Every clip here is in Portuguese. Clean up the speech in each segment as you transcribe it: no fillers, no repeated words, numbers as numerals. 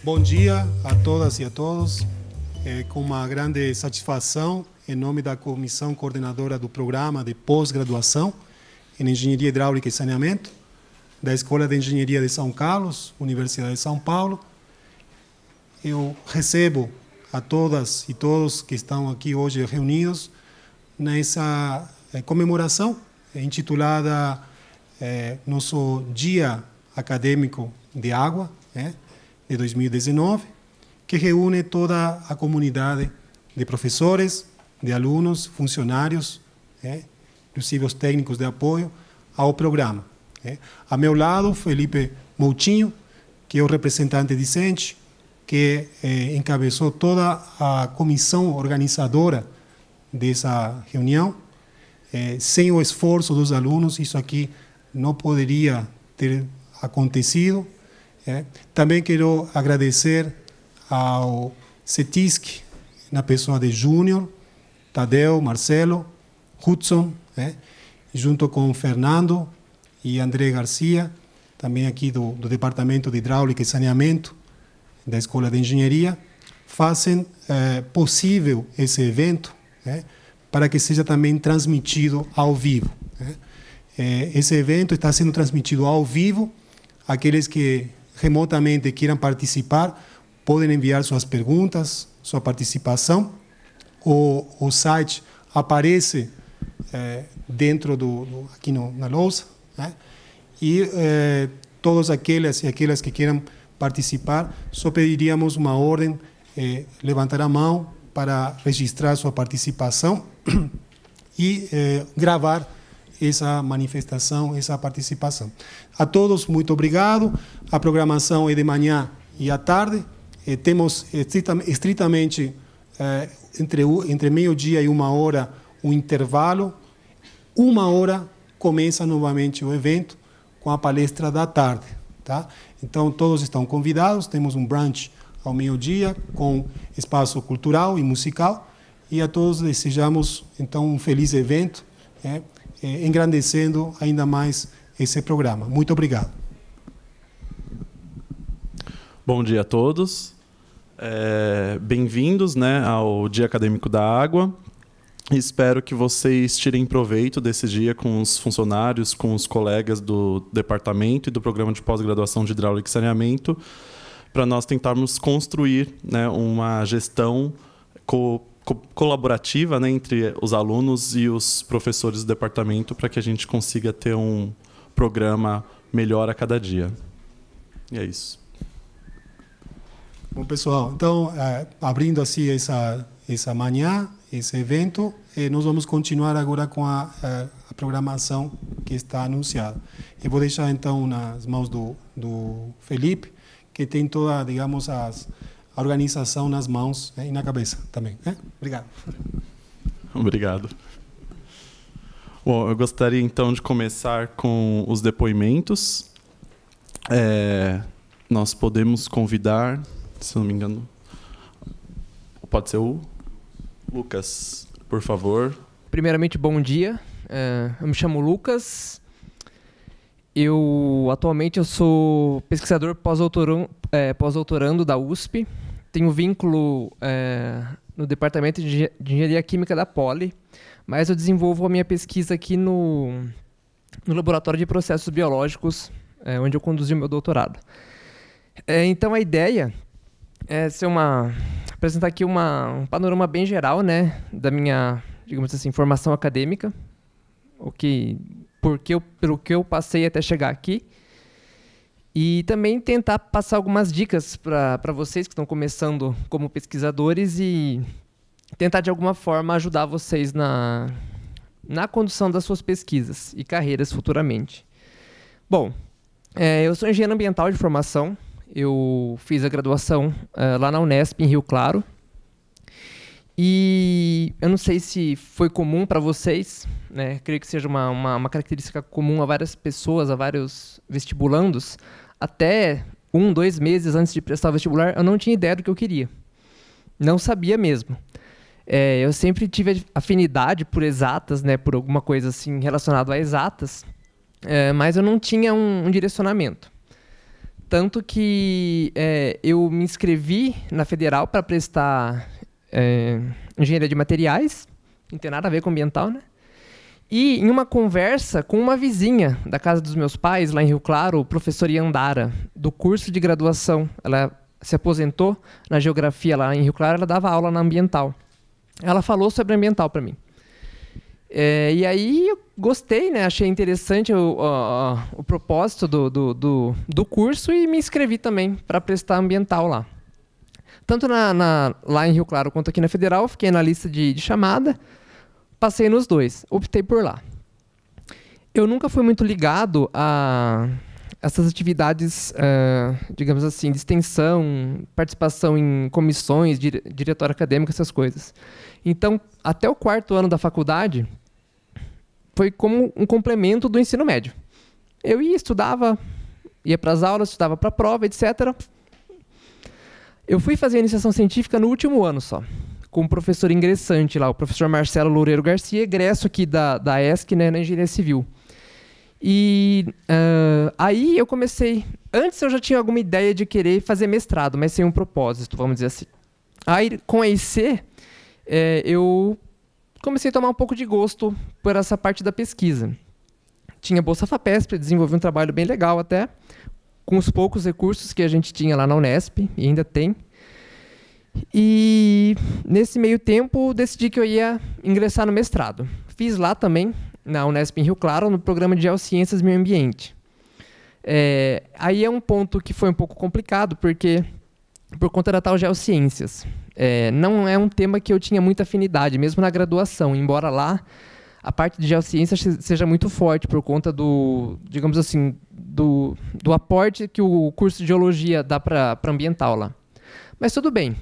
Bom dia a todas e a todos. Com uma grande satisfação, em nome da Comissão Coordenadora do Programa de Pós-Graduação em Engenharia Hidráulica e Saneamento, da Escola de Engenharia de São Carlos, Universidade de São Paulo, eu recebo a todas e todos que estão aqui hoje reunidos nessa comemoração intitulada nosso Dia Acadêmico de Água, de 2019, que reúne toda a comunidade de professores, de alunos, funcionários, inclusive os técnicos de apoio ao programa. A meu lado, Felipe Moutinho, que é o representante discente, que encabeçou toda a comissão organizadora dessa reunião. Sem o esforço dos alunos, isso aqui não poderia ter acontecido. Também quero agradecer ao CETISC, na pessoa de Júnior, Tadeu, Marcelo, Hudson, junto com Fernando e André Garcia, também aqui do Departamento de Hidráulica e Saneamento da Escola de Engenharia, fazem possível esse evento, para que seja também transmitido ao vivo. Esse evento está sendo transmitido ao vivo. Aqueles que remotamente queiram participar podem enviar suas perguntas, sua participação. O site aparece dentro aqui na lousa, e todos aqueles e aquelas que queiram participar, só pediríamos uma ordem, levantar a mão para registrar sua participação e gravar essa manifestação, essa participação. A todos, muito obrigado. A programação é de manhã e à tarde. Temos estritamente entre meio-dia e 1h um intervalo. 1h começa novamente o evento com a palestra da tarde. Tá? Então, todos estão convidados. Temos um brunch ao meio-dia com espaço cultural e musical. E a todos desejamos, então, um feliz evento, engrandecendo ainda mais esse programa. Muito obrigado. Bom dia a todos. Bem-vindos, ao Dia Acadêmico da Água. Espero que vocês tirem proveito desse dia com os funcionários, com os colegas do departamento e do programa de pós-graduação de Hidráulica e Saneamento, para nós tentarmos construir uma gestão colaborativa entre os alunos e os professores do departamento, para que a gente consiga ter um programa melhor a cada dia. E é isso. Bom, pessoal, então, abrindo assim essa manhã, esse evento, nós vamos continuar agora com a programação que está anunciada. Eu vou deixar, então, nas mãos do Felipe, que tem toda, digamos, a organização nas mãos e na cabeça também. Obrigado. Obrigado. Bom, eu gostaria, então, de começar com os depoimentos. Nós podemos convidar, se não me engano, pode ser o Lucas, por favor. Primeiramente, bom dia. Eu me chamo Lucas. Atualmente eu sou pesquisador pós-doutorando da USP. Tenho vínculo no Departamento de Engenharia Química da Poli, mas eu desenvolvo a minha pesquisa aqui no Laboratório de Processos Biológicos, onde eu conduzi o meu doutorado. Então a ideia é apresentar aqui um panorama bem geral, da minha, digamos assim, formação acadêmica, pelo que eu passei até chegar aqui, e também tentar passar algumas dicas para vocês que estão começando como pesquisadores e tentar de alguma forma ajudar vocês na condução das suas pesquisas e carreiras futuramente. Bom, eu sou engenheiro ambiental de formação. Eu fiz a graduação lá na Unesp, em Rio Claro. E eu não sei se foi comum para vocês, creio que seja uma característica comum a várias pessoas, a vários vestibulandos. Até 2 meses antes de prestar o vestibular, eu não tinha ideia do que eu queria. Não sabia mesmo. Eu sempre tive afinidade por exatas, por alguma coisa assim relacionada a exatas, mas eu não tinha um direcionamento. Tanto que eu me inscrevi na Federal para prestar engenharia de materiais, não tem nada a ver com ambiental, né? E em uma conversa com uma vizinha da casa dos meus pais, lá em Rio Claro, o professor Yandara, do curso de graduação, ela se aposentou na geografia lá em Rio Claro, ela dava aula na ambiental. Ela falou sobre ambiental para mim. E aí eu gostei, né? Achei interessante o propósito do curso e me inscrevi também para prestar ambiental lá. Tanto lá em Rio Claro quanto aqui na Federal, fiquei na lista de chamada, passei nos dois, optei por lá. Eu nunca fui muito ligado a essas atividades, digamos assim, de extensão, participação em comissões, diretório acadêmico, essas coisas. Então, até o 4º ano da faculdade, foi como um complemento do ensino médio. Eu estudava, ia para as aulas, estudava para a prova, etc. Eu fui fazer a iniciação científica no último ano só, com um professor ingressante lá, o professor Marcelo Loureiro Garcia, egresso aqui da ESC, né, na Engenharia Civil. E aí eu comecei... Antes eu já tinha alguma ideia de querer fazer mestrado, mas sem um propósito, vamos dizer assim. Aí, com a EIC, eu comecei a tomar um pouco de gosto por essa parte da pesquisa. Tinha Bolsa FAPESP, desenvolvi um trabalho bem legal até, com os poucos recursos que a gente tinha lá na Unesp, e ainda tem. E, nesse meio tempo, decidi que eu ia ingressar no mestrado. Fiz lá também, na Unesp em Rio Claro, no programa de Geociências e Meio Ambiente. Aí é um ponto que foi um pouco complicado, porque, por conta da tal Geociências, não é um tema que eu tinha muita afinidade, mesmo na graduação, embora lá a parte de Geociências seja muito forte, por conta do, digamos assim, do aporte que o curso de Geologia dá para ambiental lá. Mas tudo bem.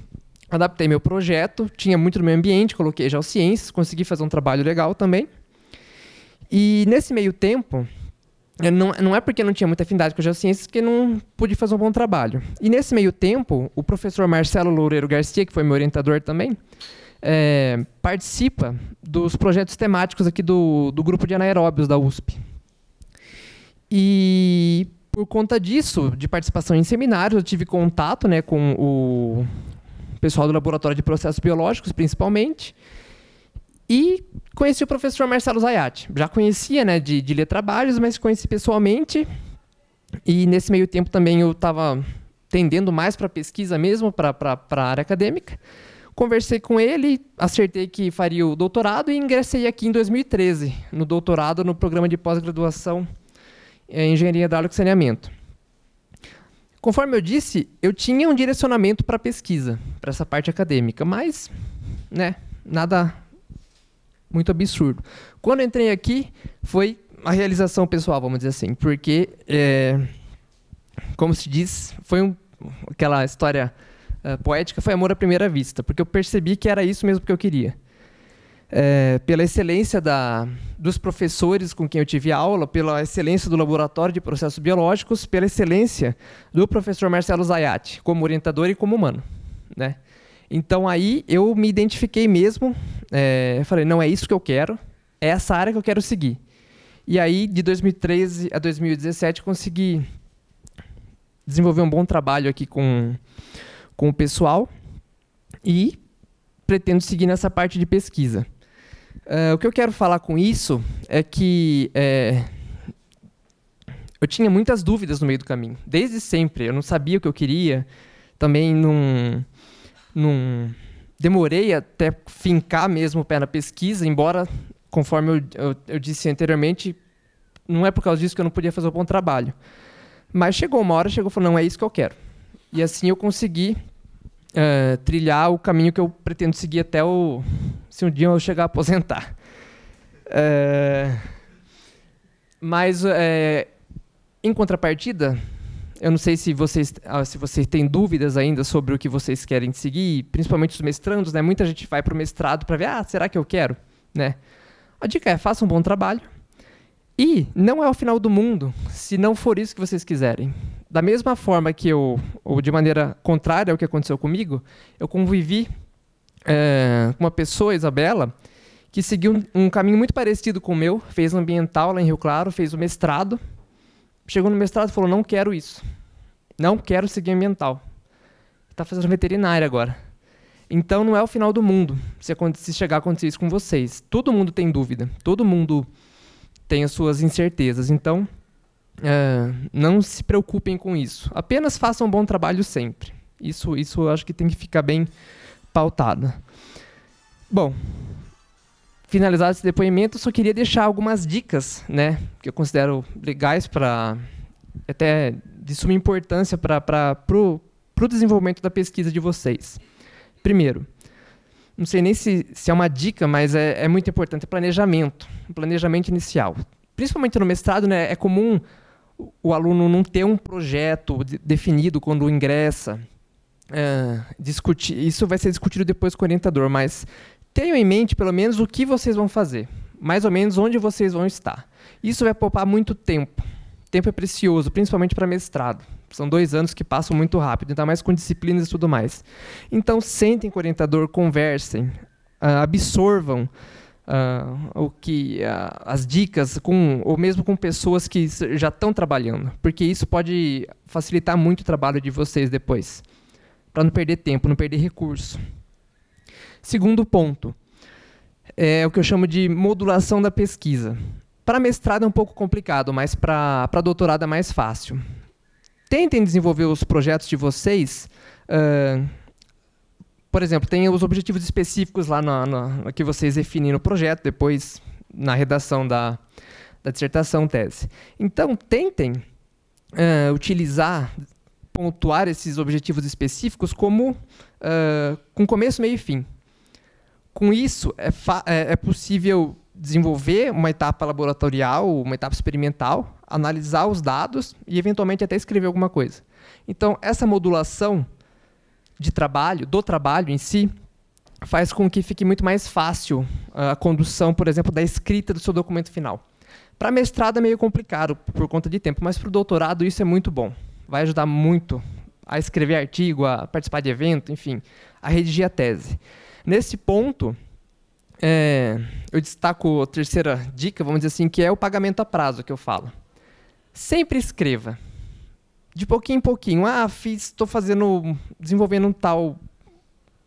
Adaptei meu projeto, tinha muito no meio ambiente, coloquei Geociências, consegui fazer um trabalho legal também. E nesse meio tempo, não é porque eu não tinha muita afinidade com Geociências que não pude fazer um bom trabalho. E nesse meio tempo, o professor Marcelo Loureiro Garcia, que foi meu orientador também, participa dos projetos temáticos aqui do grupo de anaeróbios da USP. E por conta disso, de participação em seminários, eu tive contato, né, com o pessoal do Laboratório de Processos Biológicos, principalmente, e conheci o professor Marcelo Zayat. Já conhecia, né, de ler trabalhos, mas conheci pessoalmente, e nesse meio tempo também eu estava tendendo mais para pesquisa mesmo, para a área acadêmica. Conversei com ele, acertei que faria o doutorado e ingressei aqui em 2013, no doutorado, no programa de pós-graduação em Engenharia Hidráulica e Saneamento. Conforme eu disse, eu tinha um direcionamento para pesquisa, para essa parte acadêmica, mas, né, nada muito absurdo. Quando eu entrei aqui, foi a realização pessoal, vamos dizer assim, porque, como se diz, foi aquela história poética, foi amor à primeira vista, porque eu percebi que era isso mesmo que eu queria. Pela excelência dos professores com quem eu tive aula, pela excelência do Laboratório de Processos Biológicos, pela excelência do professor Marcelo Zayat, como orientador e como humano, né? Então, aí, eu me identifiquei mesmo, falei, não, é isso que eu quero, é essa área que eu quero seguir. E aí, de 2013 a 2017, consegui desenvolver um bom trabalho aqui com o pessoal e pretendo seguir nessa parte de pesquisa. O que eu quero falar com isso é que eu tinha muitas dúvidas no meio do caminho, desde sempre. Eu não sabia o que eu queria, também não demorei até fincar mesmo o pé na pesquisa, embora, conforme eu disse anteriormente, não é por causa disso que eu não podia fazer um bom trabalho. Mas chegou uma hora, e falou, não, é isso que eu quero. E assim eu consegui trilhar o caminho que eu pretendo seguir até se um dia eu chegar a aposentar. Mas, em contrapartida, eu não sei se vocês têm dúvidas ainda sobre o que vocês querem seguir, principalmente os mestrandos, né? Muita gente vai para o mestrado para ver, será que eu quero? Né? A dica é, faça um bom trabalho e não é o final do mundo se não for isso que vocês quiserem. Da mesma forma que ou de maneira contrária ao que aconteceu comigo, eu convivi com uma pessoa, Isabela, que seguiu um caminho muito parecido com o meu, fez ambiental lá em Rio Claro, fez o mestrado, chegou no mestrado e falou, não quero isso. Não quero seguir ambiental. Está fazendo veterinária agora. Então, não é o final do mundo se chegar a acontecer isso com vocês. Todo mundo tem dúvida. Todo mundo tem as suas incertezas. Então, não se preocupem com isso. Apenas façam um bom trabalho sempre. Isso eu acho que tem que ficar bem pautado. Bom, finalizado esse depoimento, eu só queria deixar algumas dicas, né, que eu considero legais, até de suma importância para o desenvolvimento da pesquisa de vocês. Primeiro, não sei nem se é uma dica, mas é muito importante, o planejamento inicial. Principalmente no mestrado, né, é comum o aluno não ter um projeto definido quando ingressa. Isso vai ser discutido depois com o orientador, mas tenham em mente, pelo menos, o que vocês vão fazer, mais ou menos onde vocês vão estar. Isso vai poupar muito tempo. Tempo é precioso, principalmente para mestrado. São 2 anos que passam muito rápido, ainda mais com disciplinas e tudo mais. Então, sentem com o orientador, conversem, absorvam as dicas, ou mesmo com pessoas que já estão trabalhando, porque isso pode facilitar muito o trabalho de vocês depois, para não perder tempo, não perder recurso. Segundo ponto, é o que eu chamo de modulação da pesquisa. Para mestrado é um pouco complicado, mas para doutorado é mais fácil. Tentem desenvolver os projetos de vocês. Por exemplo, tem os objetivos específicos lá que vocês definem no projeto, depois na redação da dissertação, tese. Então, tentem pontuar esses objetivos específicos com começo, meio e fim. Com isso, é possível desenvolver uma etapa laboratorial, uma etapa experimental, analisar os dados e, eventualmente, até escrever alguma coisa. Então, essa modulação do trabalho em si, faz com que fique muito mais fácil a condução, por exemplo, da escrita do seu documento final. Para mestrado é meio complicado, por conta de tempo, mas para o doutorado isso é muito bom. Vai ajudar muito a escrever artigo, a participar de evento, enfim, a redigir a tese. Nesse ponto, eu destaco a terceira dica, vamos dizer assim, que é o pagamento a prazo que eu falo. Sempre escreva. De pouquinho em pouquinho. Estou desenvolvendo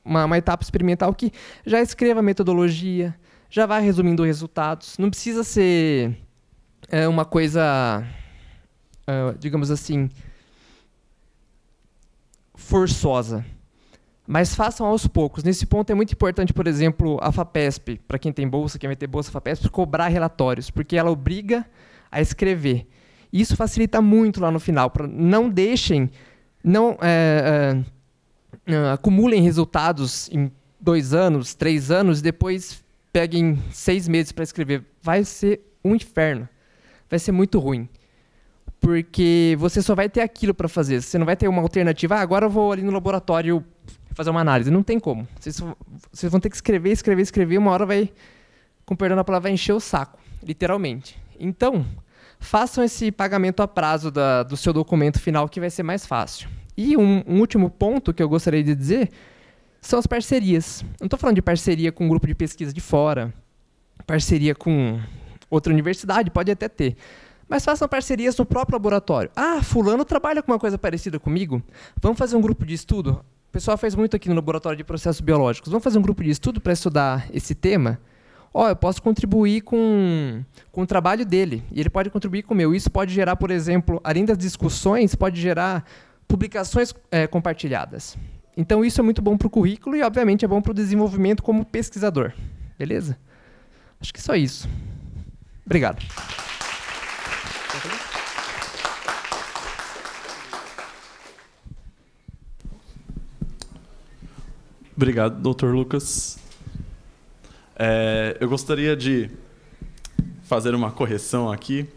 uma etapa experimental que já escreva a metodologia, já vai resumindo resultados. Não precisa ser uma coisa, digamos assim, forçosa. Mas façam aos poucos. Nesse ponto é muito importante, por exemplo, a FAPESP, para quem tem bolsa, quem vai ter bolsa FAPESP, cobrar relatórios, porque ela obriga a escrever. Isso facilita muito lá no final. Não deixem, acumulem resultados em 2 anos, 3 anos, e depois peguem 6 meses para escrever. Vai ser um inferno. Vai ser muito ruim. Porque você só vai ter aquilo para fazer. Você não vai ter uma alternativa. Agora eu vou ali no laboratório fazer uma análise. Não tem como. Vocês vão ter que escrever. Uma hora com perdão da palavra, vai encher o saco. Literalmente. Então, façam esse pagamento a prazo do seu documento final, que vai ser mais fácil. E um último ponto que eu gostaria de dizer são as parcerias. Não estou falando de parceria com um grupo de pesquisa de fora, parceria com outra universidade, pode até ter. Mas façam parcerias no próprio laboratório. Fulano trabalha com uma coisa parecida comigo. Vamos fazer um grupo de estudo? O pessoal faz muito aqui no laboratório de processos biológicos. Vamos fazer um grupo de estudo para estudar esse tema? Eu posso contribuir com o trabalho dele, e ele pode contribuir com o meu. Isso pode gerar, por exemplo, além das discussões, pode gerar publicações compartilhadas. Então, isso é muito bom para o currículo e, obviamente, é bom para o desenvolvimento como pesquisador. Beleza? Acho que só isso. Obrigado. Obrigado, Dr. Lucas. Eu gostaria de fazer uma correção aqui.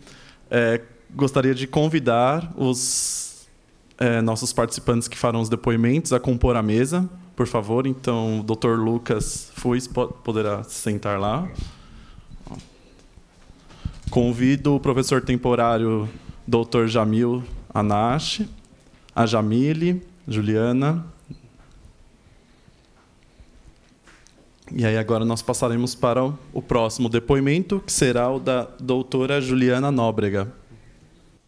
Gostaria de convidar os nossos participantes que farão os depoimentos a compor a mesa, por favor. Então, o Dr. Lucas Fuis poderá sentar lá. Convido o professor temporário Dr. Jamil Anash, a Jamile, Juliana. E aí agora nós passaremos para o próximo depoimento, que será o da doutora Juliana Nóbrega.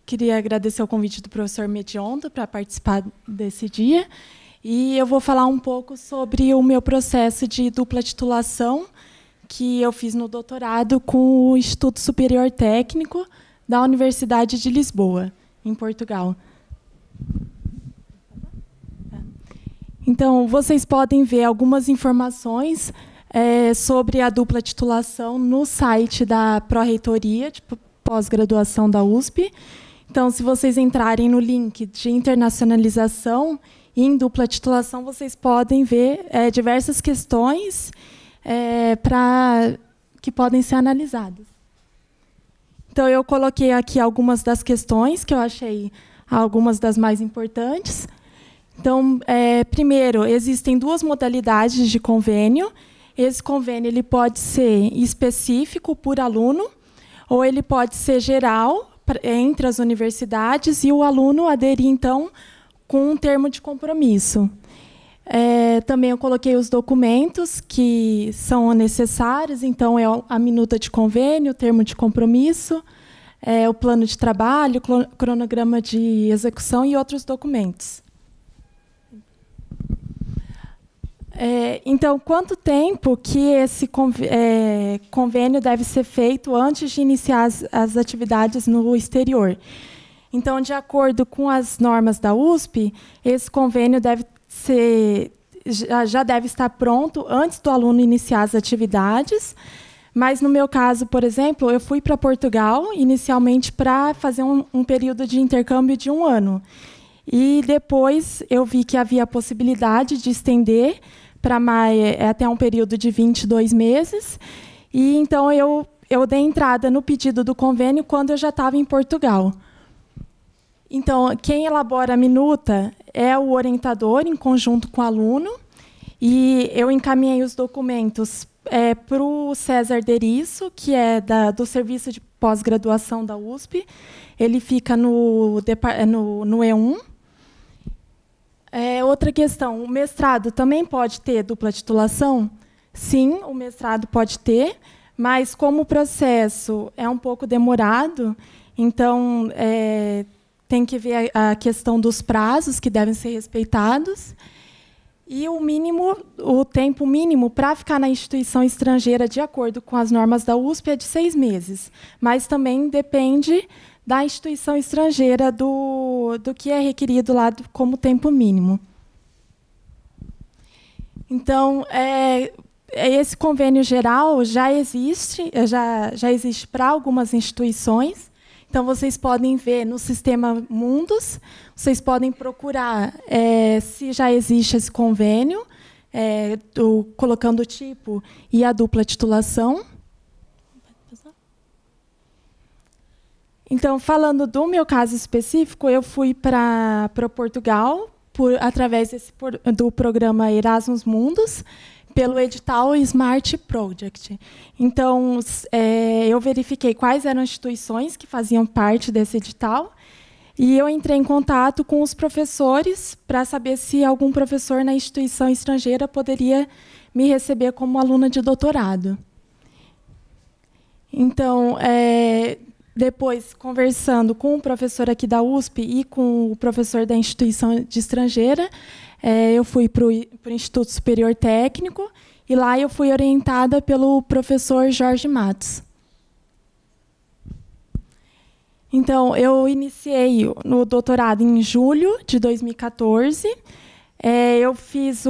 queria agradecer o convite do professor Mediondo para participar desse dia. E eu vou falar um pouco sobre o meu processo de dupla titulação, que eu fiz no doutorado com o Instituto Superior Técnico da Universidade de Lisboa, em Portugal. Então, vocês podem ver algumas informações sobre a dupla titulação no site da Pró-Reitoria de Pós-Graduação da USP. Então, se vocês entrarem no link de internacionalização e em dupla titulação, vocês podem ver diversas questões que podem ser analisadas. Então, eu coloquei aqui algumas das questões que eu achei algumas das mais importantes. Então, primeiro, existem duas modalidades de convênio. Esse convênio ele pode ser específico por aluno, ou ele pode ser geral entre as universidades e o aluno aderir, então, com um termo de compromisso. Também eu coloquei os documentos que são necessários, então, a minuta de convênio, o termo de compromisso, o plano de trabalho, cronograma de execução e outros documentos. Então, quanto tempo que esse convênio deve ser feito antes de iniciar as atividades no exterior? Então, de acordo com as normas da USP, esse convênio já deve estar pronto antes do aluno iniciar as atividades. Mas, no meu caso, por exemplo, eu fui para Portugal inicialmente para fazer um período de intercâmbio de 1 ano. E depois eu vi que havia a possibilidade de estender para até um período de 22 meses. E então eu dei entrada no pedido do convênio quando eu já estava em Portugal. Então, quem elabora a minuta é o orientador, em conjunto com o aluno. E eu encaminhei os documentos para o César Derisso, que é do Serviço de Pós-Graduação da USP. Ele fica no E1. Outra questão, o mestrado também pode ter dupla titulação? Sim, o mestrado pode ter, mas como o processo é um pouco demorado, então tem que ver a questão dos prazos que devem ser respeitados. E o tempo mínimo para ficar na instituição estrangeira, de acordo com as normas da USP, é de 6 meses. Mas também depende da instituição estrangeira do que é requerido lá como tempo mínimo. Então, esse convênio geral já existe para algumas instituições. Então, vocês podem ver no sistema Mundus, vocês podem procurar se já existe esse convênio, colocando o tipo e a dupla titulação. Então, falando do meu caso específico, eu fui para Portugal através do programa Erasmus Mundus, pelo edital Smart Project. Então, eu verifiquei quais eram as instituições que faziam parte desse edital e eu entrei em contato com os professores para saber se algum professor na instituição estrangeira poderia me receber como aluna de doutorado. Então, depois, conversando com o professor aqui da USP e com o professor da instituição de estrangeira, eu fui para o Instituto Superior Técnico e lá eu fui orientada pelo professor Jorge Matos. Então, eu iniciei no doutorado em julho de 2014. Eu fiz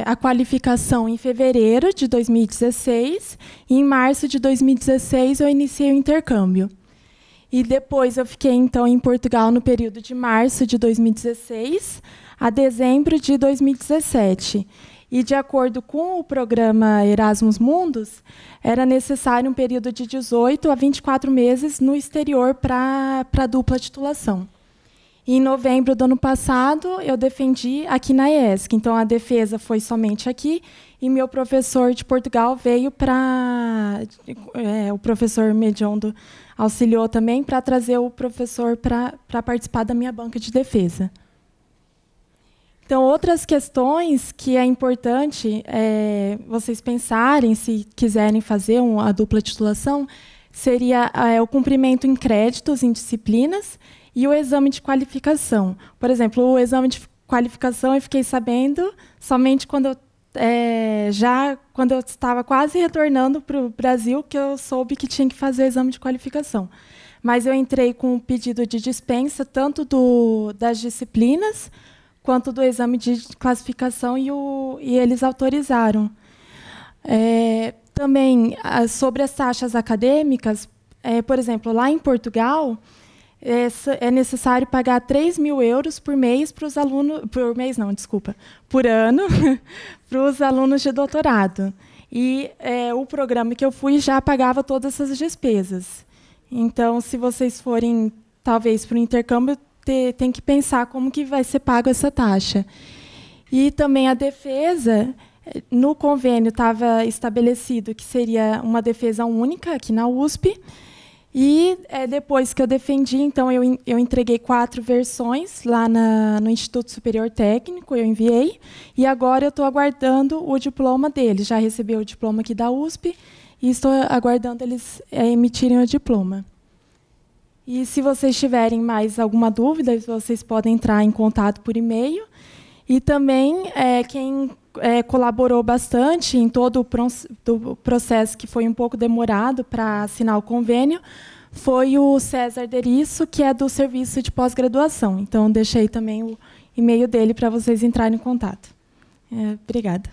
a qualificação em fevereiro de 2016 e em março de 2016 eu iniciei o intercâmbio. E depois eu fiquei então em Portugal no período de março de 2016 a dezembro de 2017. E de acordo com o programa Erasmus Mundus, era necessário um período de 18 a 24 meses no exterior para dupla titulação. Em novembro do ano passado, eu defendi aqui na ESC. Então, a defesa foi somente aqui. E meu professor de Portugal veio para... o professor Mediondo auxiliou também para trazer o professor para participar da minha banca de defesa. Então, outras questões que é importante vocês pensarem, se quiserem fazer a dupla titulação, seria o cumprimento em créditos, em disciplinas, e o exame de qualificação. Por exemplo, o exame de qualificação eu fiquei sabendo somente quando eu estava quase retornando para o Brasil, que eu soube que tinha que fazer o exame de qualificação. Mas eu entrei com um pedido de dispensa, tanto das disciplinas, quanto do exame de classificação, e eles autorizaram. Também, sobre as taxas acadêmicas, por exemplo, lá em Portugal, é necessário pagar 3.000 euros por mês para os alunos, por ano, para os alunos de doutorado. E o programa que eu fui já pagava todas essas despesas. Então, se vocês forem, talvez, para o intercâmbio, tem que pensar como que vai ser pago essa taxa. E também a defesa, no convênio estava estabelecido que seria uma defesa única aqui na USP. E depois que eu defendi, então eu entreguei 4 versões lá no Instituto Superior Técnico, eu enviei, e agora eu estou aguardando o diploma deles. Já recebi o diploma aqui da USP e estou aguardando eles emitirem o diploma. E se vocês tiverem mais alguma dúvida, vocês podem entrar em contato por e-mail. E também quem colaborou bastante em todo o processo, que foi um pouco demorado para assinar o convênio, foi o César Derisso, que é do Serviço de Pós-Graduação. Então, deixei também o e-mail dele para vocês entrarem em contato. Obrigada.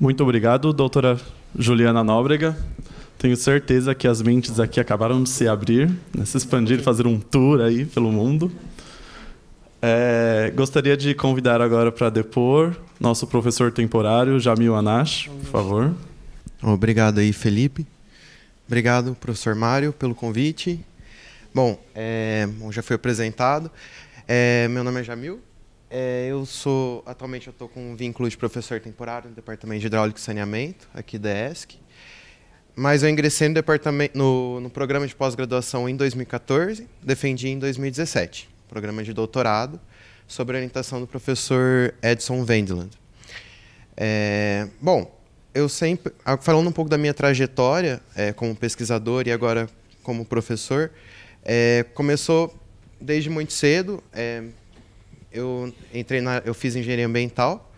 Muito obrigado, doutora Juliana Nóbrega. Tenho certeza que as mentes aqui acabaram de se abrir, né, se expandir e fazer um tour aí pelo mundo. Gostaria de convidar agora para depor nosso professor temporário, Jamil Anash, por favor. Obrigado aí, Felipe. Obrigado, professor Mário, pelo convite. Bom, já foi apresentado. Meu nome é Jamil. Atualmente eu estou com um vínculo de professor temporário no Departamento de Hidráulica e Saneamento, aqui da ESC. Mas eu ingressei no programa de pós-graduação em 2014, defendi em 2017, programa de doutorado, sob a orientação do professor Edson Wendland. Bom, falando um pouco da minha trajetória como pesquisador e agora como professor, começou desde muito cedo. Eu fiz engenharia ambiental.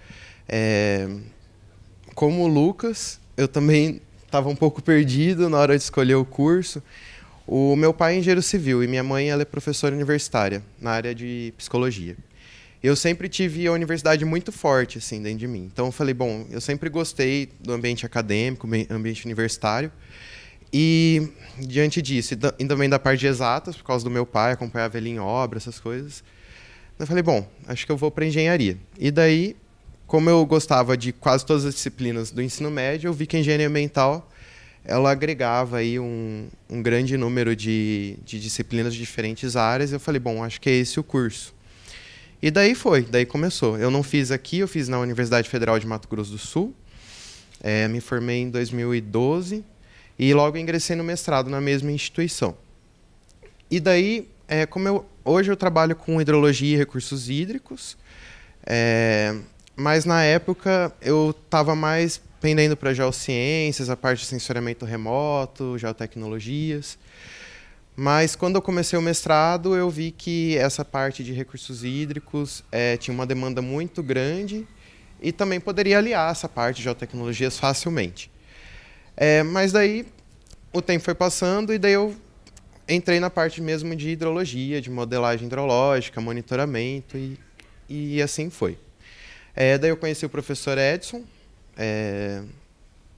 Como o Lucas, eu também estava um pouco perdido na hora de escolher o curso. O meu pai é engenheiro civil e minha mãe ela é professora universitária na área de psicologia. Eu sempre tive a universidade muito forte assim dentro de mim. Então eu falei, bom, eu sempre gostei do ambiente acadêmico, ambiente universitário. E diante disso, e também da parte de exatas, por causa do meu pai, acompanhava ele em obra, essas coisas. Eu falei, bom, acho que eu vou para engenharia. E daí, como eu gostava de quase todas as disciplinas do ensino médio, eu vi que a engenharia ambiental ela agregava aí um grande número de disciplinas de diferentes áreas. Eu falei, bom, acho que é esse o curso. E daí começou. Eu não fiz aqui, eu fiz na Universidade Federal de Mato Grosso do Sul. Me formei em 2012 e logo ingressei no mestrado na mesma instituição. E daí, hoje eu trabalho com hidrologia e recursos hídricos, mas na época eu estava mais pendendo para geociências, a parte de sensoriamento remoto, geotecnologias. Mas quando eu comecei o mestrado, eu vi que essa parte de recursos hídricos tinha uma demanda muito grande e também poderia aliar essa parte de geotecnologias facilmente. Mas daí o tempo foi passando e daí eu entrei na parte mesmo de hidrologia, de modelagem hidrológica, monitoramento e assim foi. Daí eu conheci o professor Edson.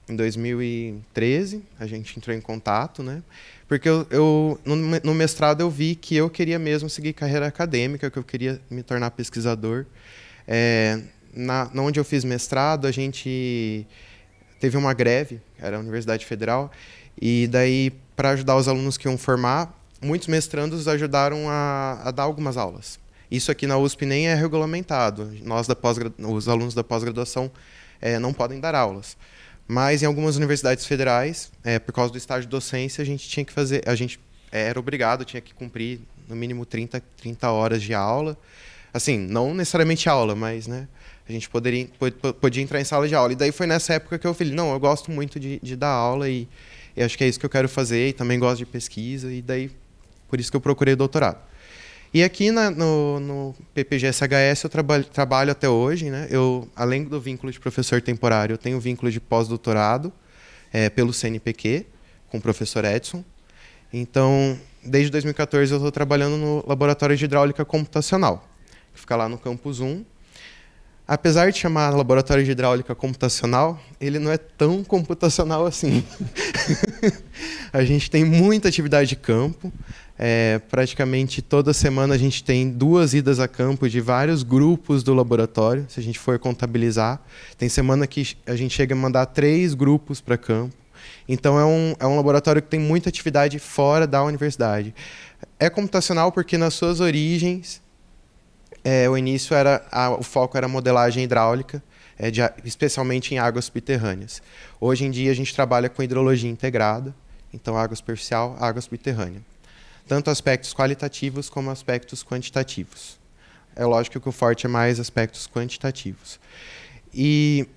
Em 2013 a gente entrou em contato, né? Porque no mestrado eu vi que eu queria mesmo seguir carreira acadêmica, que eu queria me tornar pesquisador. Onde eu fiz mestrado, a gente teve uma greve, era a Universidade Federal, e daí, para ajudar os alunos que iam formar, muitos mestrandos ajudaram a dar algumas aulas. Isso aqui na USP nem é regulamentado. Os alunos da pós-graduação não podem dar aulas. Mas em algumas universidades federais, por causa do estágio de docência, a gente era obrigado, tinha que cumprir no mínimo 30 horas de aula. Assim, não necessariamente aula, mas, né, a gente podia entrar em sala de aula. E daí foi nessa época que eu falei, não, eu gosto muito de dar aula e acho que é isso que eu quero fazer, e também gosto de pesquisa, e daí por isso que eu procurei o doutorado. E aqui no PPG-SHS eu trabalho até hoje, né? Eu, além do vínculo de professor temporário, eu tenho vínculo de pós-doutorado pelo CNPq, com o professor Edson. Então, desde 2014 eu estou trabalhando no Laboratório de Hidráulica Computacional, que fica lá no Campus 1. Apesar de chamar Laboratório de Hidráulica Computacional, ele não é tão computacional assim. A gente tem muita atividade de campo. Praticamente toda semana a gente tem 2 idas a campo de vários grupos do laboratório, se a gente for contabilizar. Tem semana que a gente chega a mandar 3 grupos para campo. Então é um laboratório que tem muita atividade fora da universidade. É computacional porque nas suas origens, o início o foco era modelagem hidráulica, especialmente em águas subterrâneas. Hoje em dia a gente trabalha com hidrologia integrada, então água superficial, água subterrânea. Tanto aspectos qualitativos como aspectos quantitativos. É lógico que o forte é mais aspectos quantitativos. E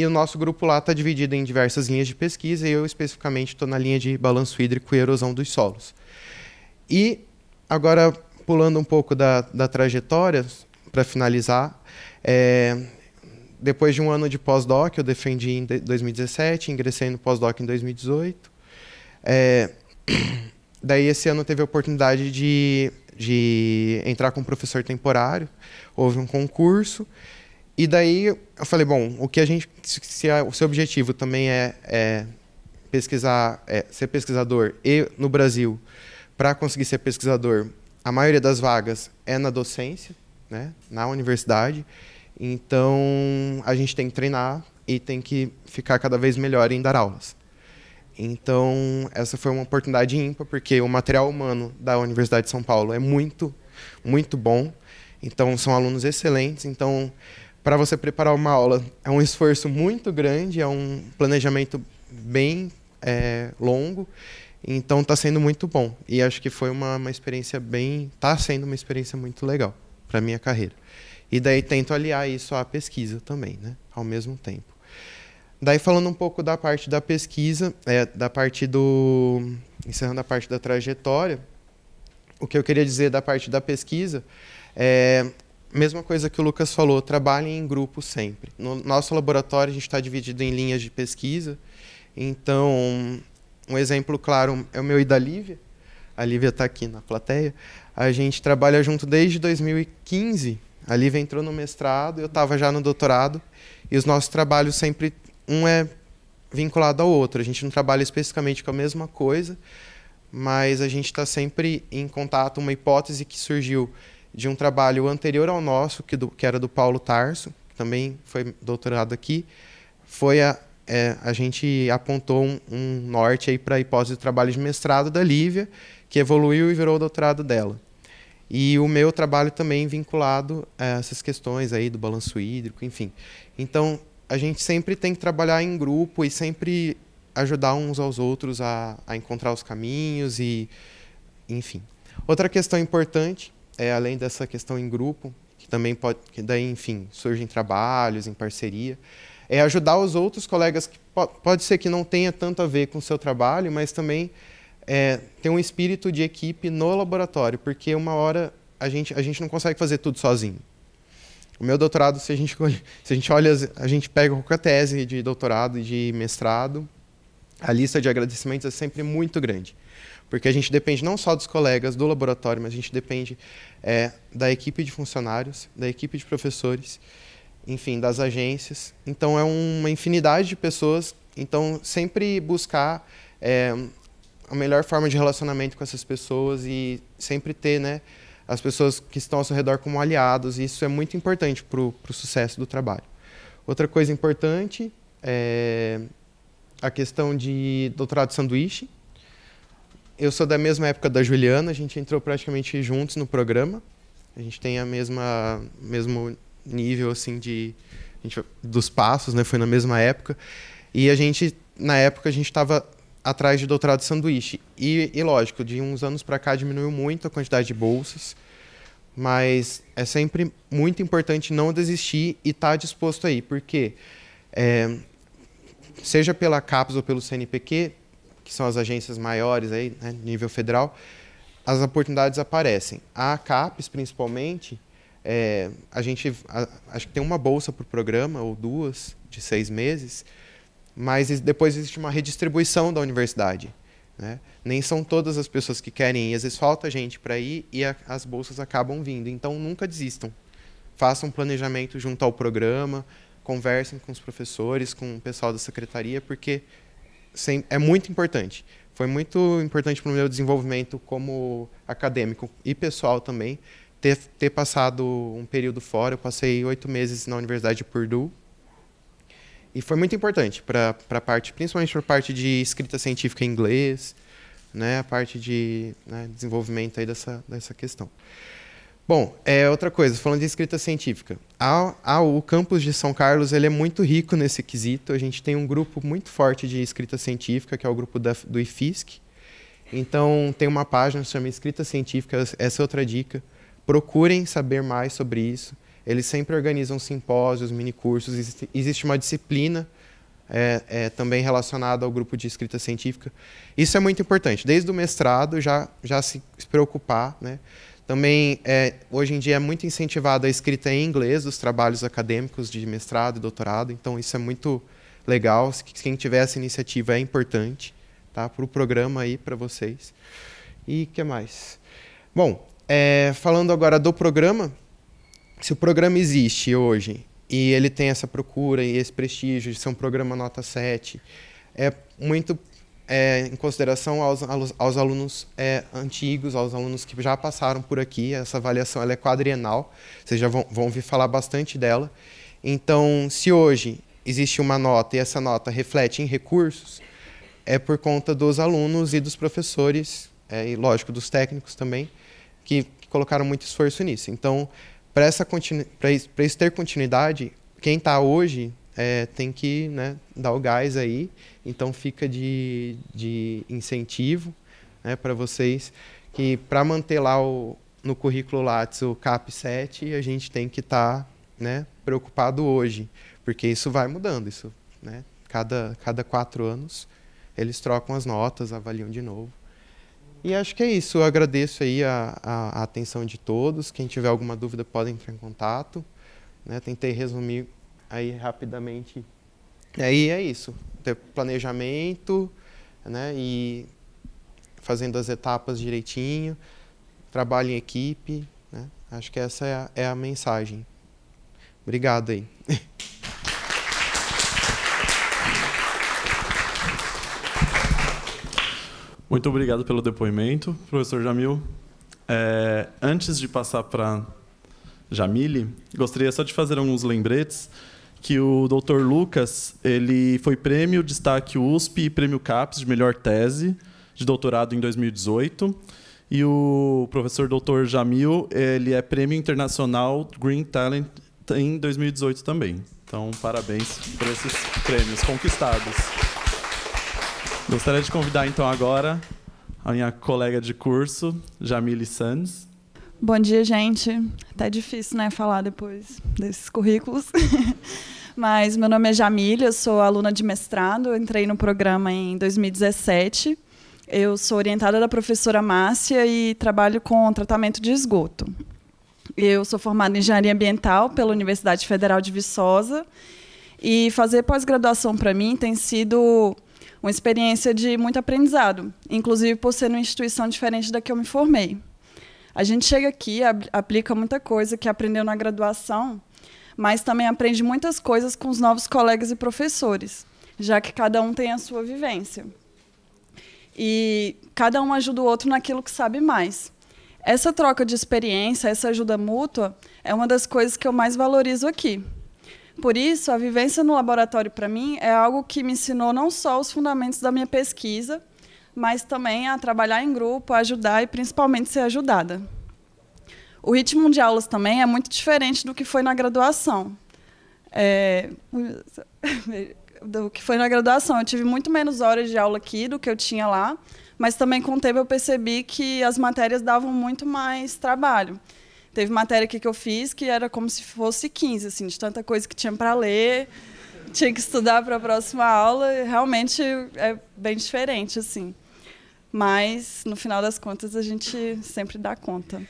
o nosso grupo lá está dividido em diversas linhas de pesquisa, e eu especificamente estou na linha de balanço hídrico e erosão dos solos. E agora, pulando um pouco da trajetória, para finalizar, depois de um ano de pós-doc, eu defendi em 2017, ingressei no pós-doc em 2018. Daí, esse ano, teve a oportunidade de entrar como professor temporário, houve um concurso, e daí eu falei, bom, se o seu objetivo também é pesquisar, ser pesquisador, e no Brasil, para conseguir ser pesquisador, a maioria das vagas é na docência, né, na universidade. Então, a gente tem que treinar e tem que ficar cada vez melhor em dar aulas. Então, essa foi uma oportunidade ímpar, porque o material humano da Universidade de São Paulo é muito, muito bom. Então, são alunos excelentes. Então, para você preparar uma aula, é um esforço muito grande, é um planejamento bem longo. Então, está sendo muito bom. E acho que foi uma experiência está sendo uma experiência muito legal para a minha carreira. E daí tento aliar isso à pesquisa também, né, ao mesmo tempo. Daí, falando um pouco da parte da pesquisa, encerrando a parte da trajetória, o que eu queria dizer da parte da pesquisa mesma coisa que o Lucas falou, trabalhem em grupo sempre. No nosso laboratório, a gente está dividido em linhas de pesquisa. Então, um exemplo claro é o meu e da Lívia. A Lívia está aqui na plateia. A gente trabalha junto desde 2015. A Lívia entrou no mestrado, eu estava já no doutorado. E os nossos trabalhos sempre, um é vinculado ao outro. A gente não trabalha especificamente com a mesma coisa, mas a gente está sempre em contato. Uma hipótese que surgiu de um trabalho anterior ao nosso, que era do Paulo Tarso, que também foi doutorado aqui, a gente apontou um norte para a hipótese do trabalho de mestrado da Lívia, que evoluiu e virou o doutorado dela. E o meu trabalho também vinculado a essas questões aí do balanço hídrico, enfim. Então, a gente sempre tem que trabalhar em grupo e sempre ajudar uns aos outros a encontrar os caminhos e, enfim. Outra questão importante, além dessa questão em grupo, que também enfim, surgem trabalhos em parceria, é ajudar os outros colegas, que pode ser que não tenha tanto a ver com o seu trabalho, mas também ter um espírito de equipe no laboratório, porque uma hora a gente não consegue fazer tudo sozinho. O meu doutorado, se a gente olha, a gente pega qualquer tese de doutorado e de mestrado, a lista de agradecimentos é sempre muito grande. Porque a gente depende não só dos colegas do laboratório, mas a gente depende da equipe de funcionários, da equipe de professores, enfim, das agências. Então, é uma infinidade de pessoas. Então, sempre buscar a melhor forma de relacionamento com essas pessoas e sempre ter, né, as pessoas que estão ao seu redor como aliados. E isso é muito importante para o sucesso do trabalho. Outra coisa importante é a questão de doutorado sanduíche. Eu sou da mesma época da Juliana, a gente entrou praticamente juntos no programa. A gente tem mesmo nível assim dos passos, né? Foi na mesma época. E na época a gente estava atrás de doutorado sanduíche. E lógico, de uns anos para cá diminuiu muito a quantidade de bolsas. mas é sempre muito importante não desistir e estar disposto a ir, porque seja pela CAPES ou pelo CNPq, que são as agências maiores aí, né, nível federal, as oportunidades aparecem. A CAPES, principalmente, acho que tem uma bolsa para o programa, ou 2, de 6 meses, mas depois existe uma redistribuição da universidade, né? Nem são todas as pessoas que querem ir, às vezes falta gente para ir e as bolsas acabam vindo. Então, nunca desistam. Façam um planejamento junto ao programa, conversem com os professores, com o pessoal da secretaria, porque é muito importante. Foi muito importante para o meu desenvolvimento como acadêmico e pessoal também, ter passado um período fora. Eu passei 8 meses na Universidade de Purdue, e foi muito importante para a parte, principalmente para a parte de escrita científica em inglês, né, a parte de desenvolvimento aí dessa questão. Bom, outra coisa, falando de escrita científica, o campus de São Carlos ele é muito rico nesse quesito. A gente tem um grupo muito forte de escrita científica, que é o grupo do IFISC. Então, tem uma página que se chama Escrita Científica, essa é outra dica. Procurem saber mais sobre isso. Eles sempre organizam simpósios, minicursos, existe uma disciplina também relacionada ao grupo de escrita científica. Isso é muito importante, desde o mestrado já se preocupar, né? Também, hoje em dia, é muito incentivada a escrita em inglês dos trabalhos acadêmicos de mestrado e doutorado, então isso é muito legal. Quem tiver essa iniciativa é importante, tá? Para o programa aí, para vocês. E o que mais? Bom, falando agora do programa, se o programa existe hoje e ele tem essa procura e esse prestígio de ser um programa nota 7, é muito em consideração aos alunos antigos, aos alunos que já passaram por aqui. Essa avaliação ela é quadrienal, vocês já vão ouvir falar bastante dela. Então, se hoje existe uma nota e essa nota reflete em recursos, é por conta dos alunos e dos professores, e lógico, dos técnicos também, que colocaram muito esforço nisso. Então, para isso ter continuidade, quem está hoje tem que, né, dar o gás aí. Então, fica de incentivo, né, para vocês, que para manter lá no currículo Lattes o CAP 7, a gente tem que estar, né, preocupado hoje, porque isso vai mudando. Isso, né, cada 4 anos eles trocam as notas, avaliam de novo. E acho que é isso. Eu agradeço aí a atenção de todos. Quem tiver alguma dúvida pode entrar em contato, né? Tentei resumir aí rapidamente. E aí é isso. Ter planejamento, né? E fazendo as etapas direitinho, trabalho em equipe, né? Acho que essa é a mensagem. Obrigado aí. Muito obrigado pelo depoimento, professor Jamil. Antes de passar para Jamile, gostaria só de fazer alguns lembretes que o Dr. Lucas ele foi prêmio Destaque USP e prêmio CAPES de melhor tese de doutorado em 2018. E o professor Dr. Jamil ele é prêmio internacional Green Talent em 2018 também. Então, parabéns por esses prêmios conquistados. Gostaria de convidar, então, agora a minha colega de curso, Jamile Sanz. Bom dia, gente. Até difícil, né, falar depois desses currículos. Mas meu nome é Jamile, eu sou aluna de mestrado, eu entrei no programa em 2017. Eu sou orientada da professora Márcia e trabalho com tratamento de esgoto. Eu sou formada em Engenharia Ambiental pela Universidade Federal de Viçosa. E fazer pós-graduação, para mim, tem sido uma experiência de muito aprendizado, inclusive por ser numa instituição diferente da que eu me formei. A gente chega aqui, aplica muita coisa que aprendeu na graduação, mas também aprende muitas coisas com os novos colegas e professores, já que cada um tem a sua vivência. E cada um ajuda o outro naquilo que sabe mais. Essa troca de experiência, essa ajuda mútua, é uma das coisas que eu mais valorizo aqui. Por isso, a vivência no laboratório, para mim, é algo que me ensinou não só os fundamentos da minha pesquisa, mas também a trabalhar em grupo, a ajudar e, principalmente, ser ajudada. O ritmo de aulas também é muito diferente do que foi na graduação. Eu tive muito menos horas de aula aqui do que eu tinha lá, mas também, com o tempo, eu percebi que as matérias davam muito mais trabalho. Teve matéria aqui que eu fiz que era como se fosse 15, assim, de tanta coisa que tinha para ler, tinha que estudar para a próxima aula, e realmente é bem diferente, assim. Mas, no final das contas, a gente sempre dá conta.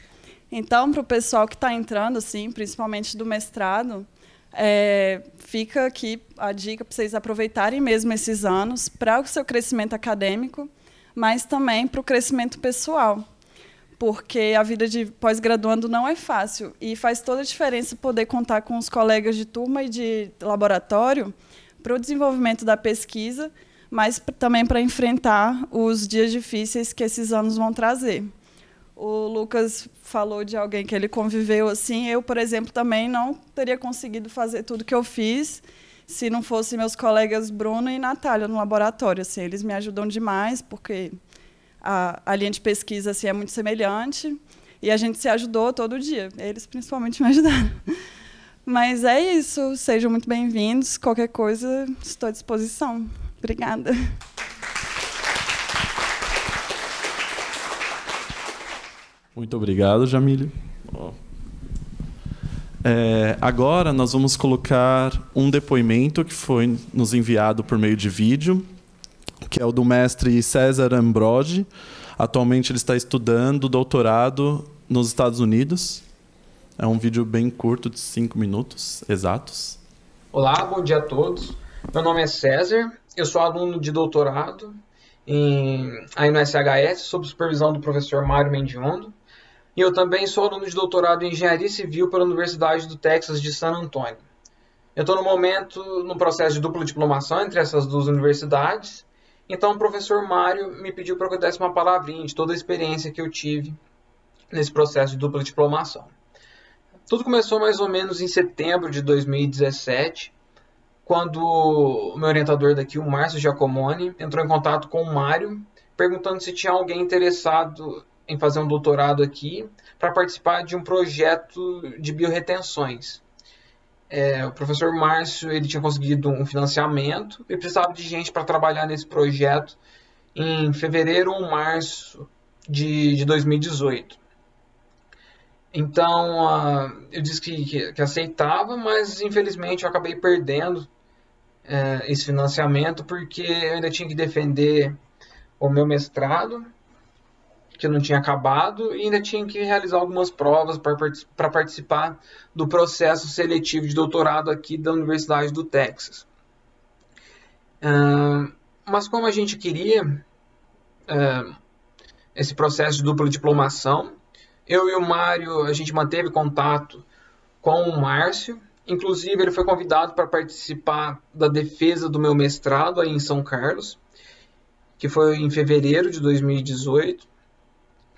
Então, para o pessoal que está entrando, assim, principalmente do mestrado, fica aqui a dica para vocês aproveitarem mesmo esses anos para o seu crescimento acadêmico, mas também para o crescimento pessoal, porque a vida de pós-graduando não é fácil e faz toda a diferença poder contar com os colegas de turma e de laboratório para o desenvolvimento da pesquisa, mas também para enfrentar os dias difíceis que esses anos vão trazer. O Lucas falou de alguém que ele conviveu assim. Eu, por exemplo, também não teria conseguido fazer tudo que eu fiz se não fossem meus colegas Bruno e Natália no laboratório. Assim, eles me ajudam demais, porque a linha de pesquisa assim, é muito semelhante e a gente se ajudou todo dia. Eles, principalmente, me ajudaram. Mas é isso. Sejam muito bem-vindos. Qualquer coisa, estou à disposição. Obrigada. Muito obrigado, Jamília. Agora nós vamos colocar um depoimento que foi nos enviado por meio de vídeo, que é o do mestre César Ambrogi. Atualmente ele está estudando doutorado nos Estados Unidos. É um vídeo bem curto, de 5 minutos exatos. Olá, bom dia a todos. Meu nome é César, eu sou aluno de doutorado aí no SHS, sob supervisão do professor Mário Mendiondo. E eu também sou aluno de doutorado em Engenharia Civil pela Universidade do Texas de San Antonio. Eu estou no momento no processo de dupla diplomação entre essas duas universidades. Então o professor Mário me pediu para que eu desse uma palavrinha de toda a experiência que eu tive nesse processo de dupla diplomação. Tudo começou mais ou menos em setembro de 2017, quando o meu orientador daqui, o Márcio Giacomoni, entrou em contato com o Mário, perguntando se tinha alguém interessado em fazer um doutorado aqui para participar de um projeto de biorretenções. O professor Márcio ele tinha conseguido um financiamento e precisava de gente para trabalhar nesse projeto em fevereiro ou março de 2018. Então, eu disse que aceitava, mas infelizmente eu acabei perdendo esse financiamento porque eu ainda tinha que defender o meu mestrado, que eu não tinha acabado, e ainda tinha que realizar algumas provas para participar do processo seletivo de doutorado aqui da Universidade do Texas. Mas como a gente queria esse processo de dupla diplomação, eu e o Mário, a gente manteve contato com o Márcio. Inclusive, ele foi convidado para participar da defesa do meu mestrado aí em São Carlos, que foi em fevereiro de 2018.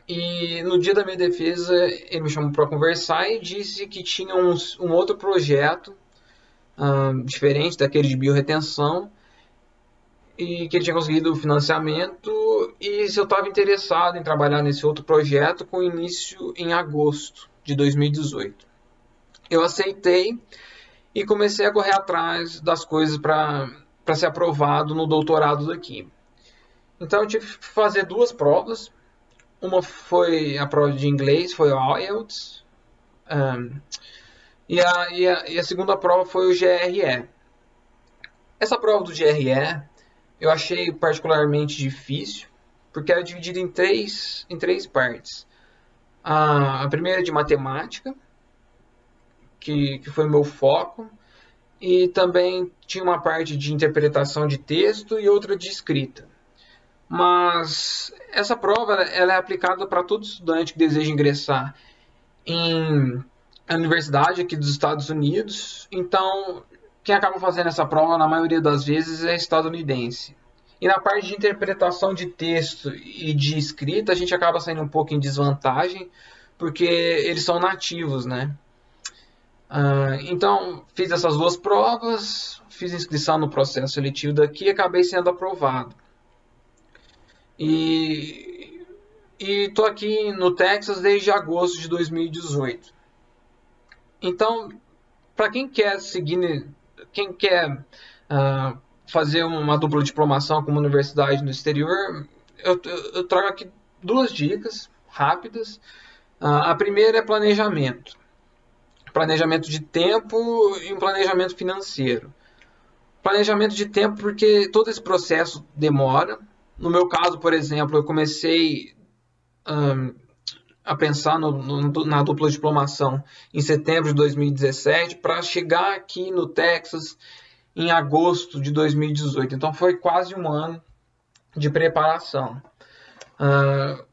E no dia da minha defesa, ele me chamou para conversar e disse que tinha um outro projeto diferente daquele de biorretenção e que ele tinha conseguido o financiamento e se eu estava interessado em trabalhar nesse outro projeto com início em agosto de 2018. Eu aceitei e comecei a correr atrás das coisas para ser aprovado no doutorado daqui. Então eu tive que fazer 2 provas. Uma foi a prova de inglês, foi o IELTS, e a segunda prova foi o GRE. Essa prova do GRE eu achei particularmente difícil, porque era dividida em três partes. A primeira de matemática, que foi o meu foco, e também tinha uma parte de interpretação de texto e outra de escrita. Mas essa prova ela é aplicada para todo estudante que deseja ingressar em a universidade aqui dos Estados Unidos. Então, quem acaba fazendo essa prova, na maioria das vezes, é estadunidense. E na parte de interpretação de texto e de escrita, a gente acaba saindo um pouco em desvantagem, porque eles são nativos, né? Então, fiz essas 2 provas, fiz inscrição no processo seletivo daqui e acabei sendo aprovado. E estou aqui no Texas desde agosto de 2018. Então, para quem quer fazer uma dupla diplomação com uma universidade no exterior, eu trago aqui 2 dicas rápidas. A primeira é planejamento. Planejamento de tempo e um planejamento financeiro. Planejamento de tempo porque todo esse processo demora. No meu caso, por exemplo, eu comecei a pensar na dupla diplomação em setembro de 2017 para chegar aqui no Texas em agosto de 2018. Então foi quase um ano de preparação.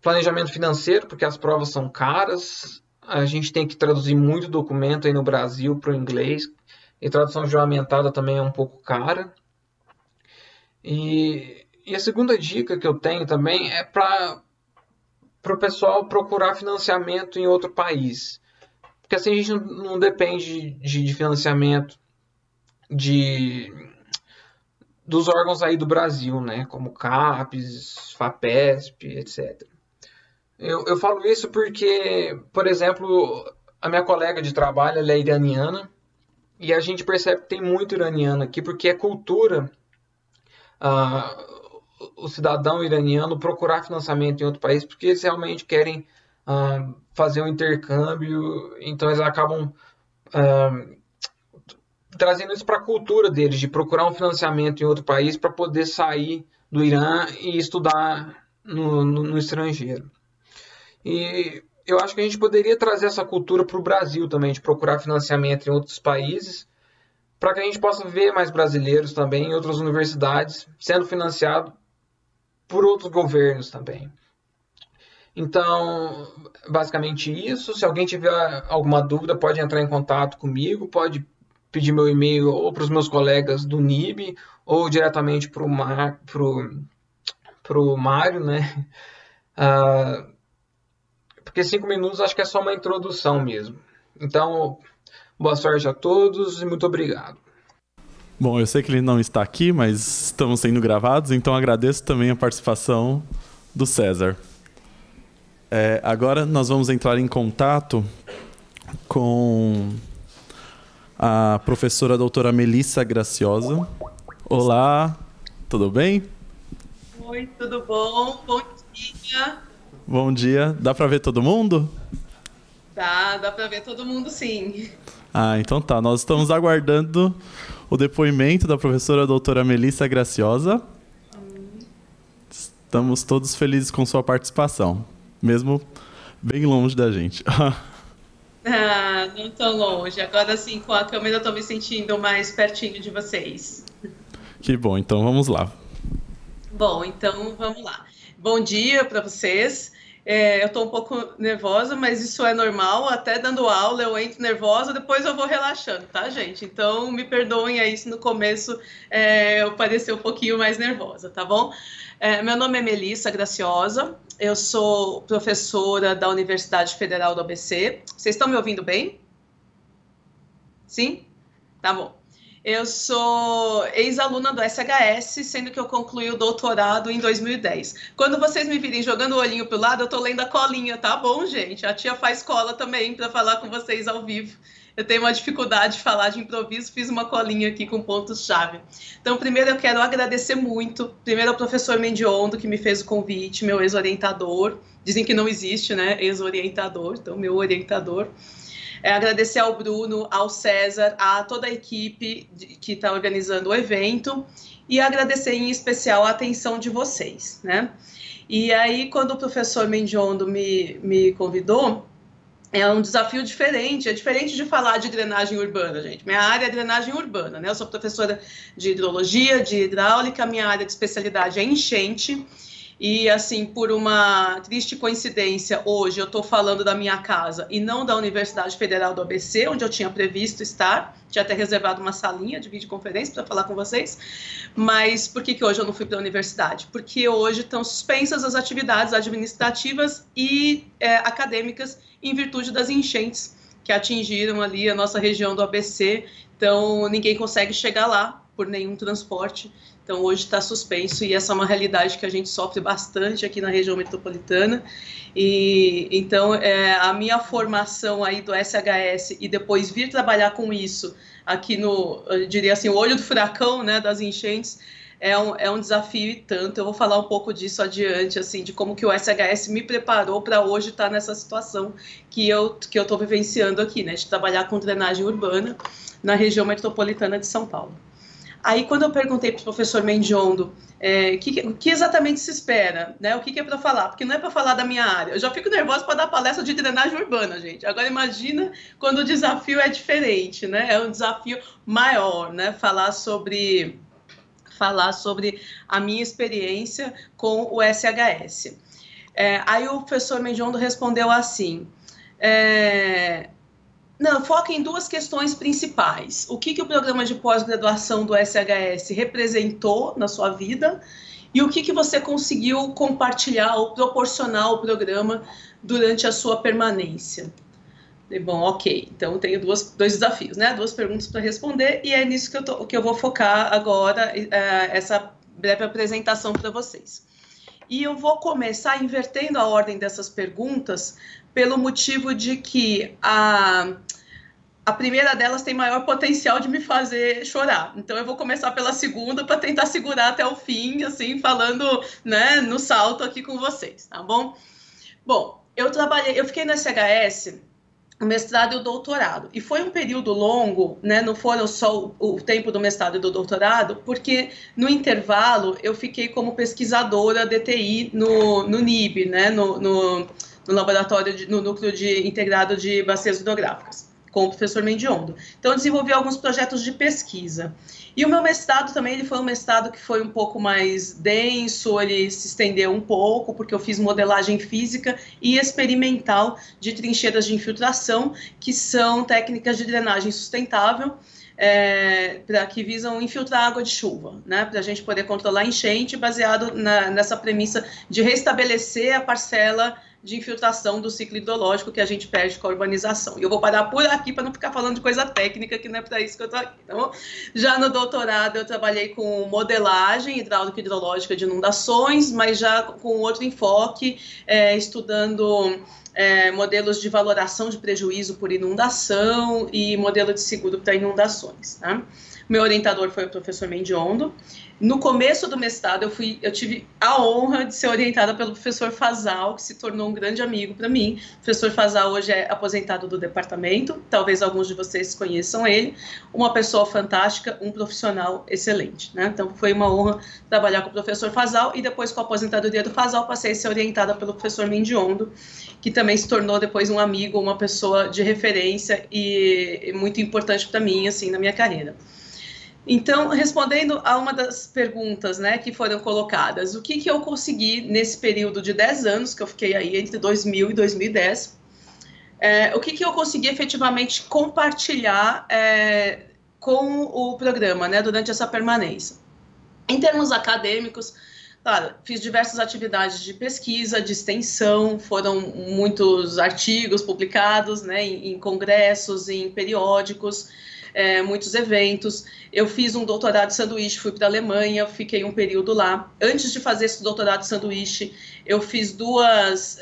Planejamento financeiro, porque as provas são caras. A gente tem que traduzir muito documento aí no Brasil para o inglês. E tradução juramentada também é um pouco cara. E a segunda dica que eu tenho também é para o pessoal procurar financiamento em outro país. Porque assim a gente não depende de financiamento dos órgãos aí do Brasil, né? Como CAPES, FAPESP, etc. Eu falo isso porque, por exemplo, a minha colega de trabalho ela é iraniana e a gente percebe que tem muito iraniano aqui porque é cultura o cidadão iraniano procurar financiamento em outro país porque eles realmente querem fazer um intercâmbio, então eles acabam trazendo isso para a cultura deles, de procurar um financiamento em outro país para poder sair do Irã e estudar no estrangeiro. E eu acho que a gente poderia trazer essa cultura para o Brasil também, de procurar financiamento em outros países, para que a gente possa ver mais brasileiros também em outras universidades sendo financiado por outros governos também. Então, basicamente isso. Se alguém tiver alguma dúvida, pode entrar em contato comigo, pode pedir meu e-mail ou para os meus colegas do NIB ou diretamente para o Mário, né? Porque 5 minutos acho que é só uma introdução mesmo. Então, boa sorte a todos e muito obrigado. Bom, eu sei que ele não está aqui, mas estamos sendo gravados, então agradeço também a participação do César. Agora nós vamos entrar em contato com a professora doutora Melissa Graciosa. Olá, tudo bem? Oi, tudo bom? Bom dia. Bom dia. Dá para ver todo mundo? Dá para ver todo mundo, sim. Então tá. Nós estamos aguardando o depoimento da professora doutora Melissa Graciosa. Estamos todos felizes com sua participação, mesmo bem longe da gente. Não tão longe. Agora sim, com a câmera eu estou me sentindo mais pertinho de vocês. Que bom, então vamos lá. Bom, então vamos lá. Bom dia para vocês. Eu estou um pouco nervosa, mas isso é normal. Até dando aula eu entro nervosa, depois eu vou relaxando, tá, gente? Então me perdoem aí se no começo eu parecer um pouquinho mais nervosa, tá bom? Meu nome é Melissa Graciosa, eu sou professora da Universidade Federal do ABC. Vocês estão me ouvindo bem? Sim? Tá bom. Eu sou ex-aluna do SHS, sendo que eu concluí o doutorado em 2010. Quando vocês me virem jogando o olhinho pro lado, eu tô lendo a colinha, tá bom, gente? A tia faz cola também para falar com vocês ao vivo. Eu tenho uma dificuldade de falar de improviso, fiz uma colinha aqui com pontos-chave. Então, primeiro eu quero agradecer muito, primeiro ao professor Mendiondo, que me fez o convite, meu ex-orientador. Dizem que não existe, né, ex-orientador, então meu orientador. Agradecer ao Bruno, ao César, a toda a equipe que está organizando o evento e agradecer em especial a atenção de vocês, né? E aí, quando o professor Mendiondo me convidou, é um desafio diferente, é diferente de falar de drenagem urbana, gente. Minha área é drenagem urbana, né? Eu sou professora de hidrologia, de hidráulica, minha área de especialidade é enchente. E, assim, por uma triste coincidência, hoje eu estou falando da minha casa e não da Universidade Federal do ABC, onde eu tinha previsto estar. Tinha até reservado uma salinha de videoconferência para falar com vocês. Mas por que hoje eu não fui para a universidade? Porque hoje estão suspensas as atividades administrativas e acadêmicas em virtude das enchentes que atingiram ali a nossa região do ABC. Então, ninguém consegue chegar lá por nenhum transporte. Então, hoje está suspenso e essa é uma realidade que a gente sofre bastante aqui na região metropolitana. E então, a minha formação aí do SHS e depois vir trabalhar com isso aqui no, eu diria assim, o olho do furacão, né, das enchentes, é um desafio e tanto. Eu vou falar um pouco disso adiante, assim, de como que o SHS me preparou para hoje estar nessa situação que eu estou vivenciando aqui, né, de trabalhar com drenagem urbana na região metropolitana de São Paulo. Aí, quando eu perguntei para o professor Mendiondo o que exatamente se espera, né? O que é para falar, porque não é para falar da minha área. Eu já fico nervosa para dar palestra de drenagem urbana, gente. Agora, imagina quando o desafio é diferente, né? É um desafio maior, né? Falar sobre a minha experiência com o SHS. Aí o professor Mendiondo respondeu assim... Não, foca em duas questões principais. O que o programa de pós-graduação do SHS representou na sua vida e o que você conseguiu compartilhar ou proporcionar ao programa durante a sua permanência. Bom, ok. Então, eu tenho dois desafios, né? 2 perguntas para responder e é nisso que eu vou focar agora essa breve apresentação para vocês. E eu vou começar invertendo a ordem dessas perguntas pelo motivo de que a primeira delas tem maior potencial de me fazer chorar. Então, eu vou começar pela segunda para tentar segurar até o fim, assim, falando, né, no salto aqui com vocês, tá bom? Bom, eu fiquei no SHS, o mestrado e o doutorado. E foi um período longo, né, não foram só o tempo do mestrado e do doutorado, porque no intervalo eu fiquei como pesquisadora DTI no NIB, né, no laboratório, no núcleo integrado de bacias hidrográficas, com o professor Mendiondo. Então, eu desenvolvi alguns projetos de pesquisa. E o meu mestrado também, ele foi um mestrado que foi um pouco mais denso, ele se estendeu um pouco, porque eu fiz modelagem física e experimental de trincheiras de infiltração, que são técnicas de drenagem sustentável, que visam infiltrar água de chuva, né, para a gente poder controlar a enchente, baseado nessa premissa de restabelecer a parcela de infiltração do ciclo hidrológico que a gente perde com a urbanização. E eu vou parar por aqui para não ficar falando de coisa técnica, que não é para isso que eu estou aqui. Então, já no doutorado eu trabalhei com modelagem hidráulica e hidrológica de inundações, mas já com outro enfoque, estudando modelos de valoração de prejuízo por inundação e modelo de seguro para inundações, tá? Meu orientador foi o professor Mendiondo. No começo do mestrado, eu tive a honra de ser orientada pelo professor Fazal, que se tornou um grande amigo para mim. O professor Fazal hoje é aposentado do departamento, talvez alguns de vocês conheçam ele. Uma pessoa fantástica, um profissional excelente, né? Então, foi uma honra trabalhar com o professor Fazal e depois, com a aposentadoria do Fazal, passei a ser orientada pelo professor Mendiondo, que também se tornou depois um amigo, uma pessoa de referência e muito importante para mim, assim, na minha carreira. Então, respondendo a uma das perguntas, né, que foram colocadas, o que eu consegui nesse período de 10 anos, que eu fiquei aí entre 2000 e 2010, o que eu consegui efetivamente compartilhar com o programa, né, durante essa permanência. Em termos acadêmicos, claro, fiz diversas atividades de pesquisa, de extensão, foram muitos artigos publicados, né, em congressos, em periódicos, muitos eventos. Eu fiz um doutorado de sanduíche, fui para a Alemanha, fiquei um período lá. Antes de fazer esse doutorado de sanduíche, eu fiz 2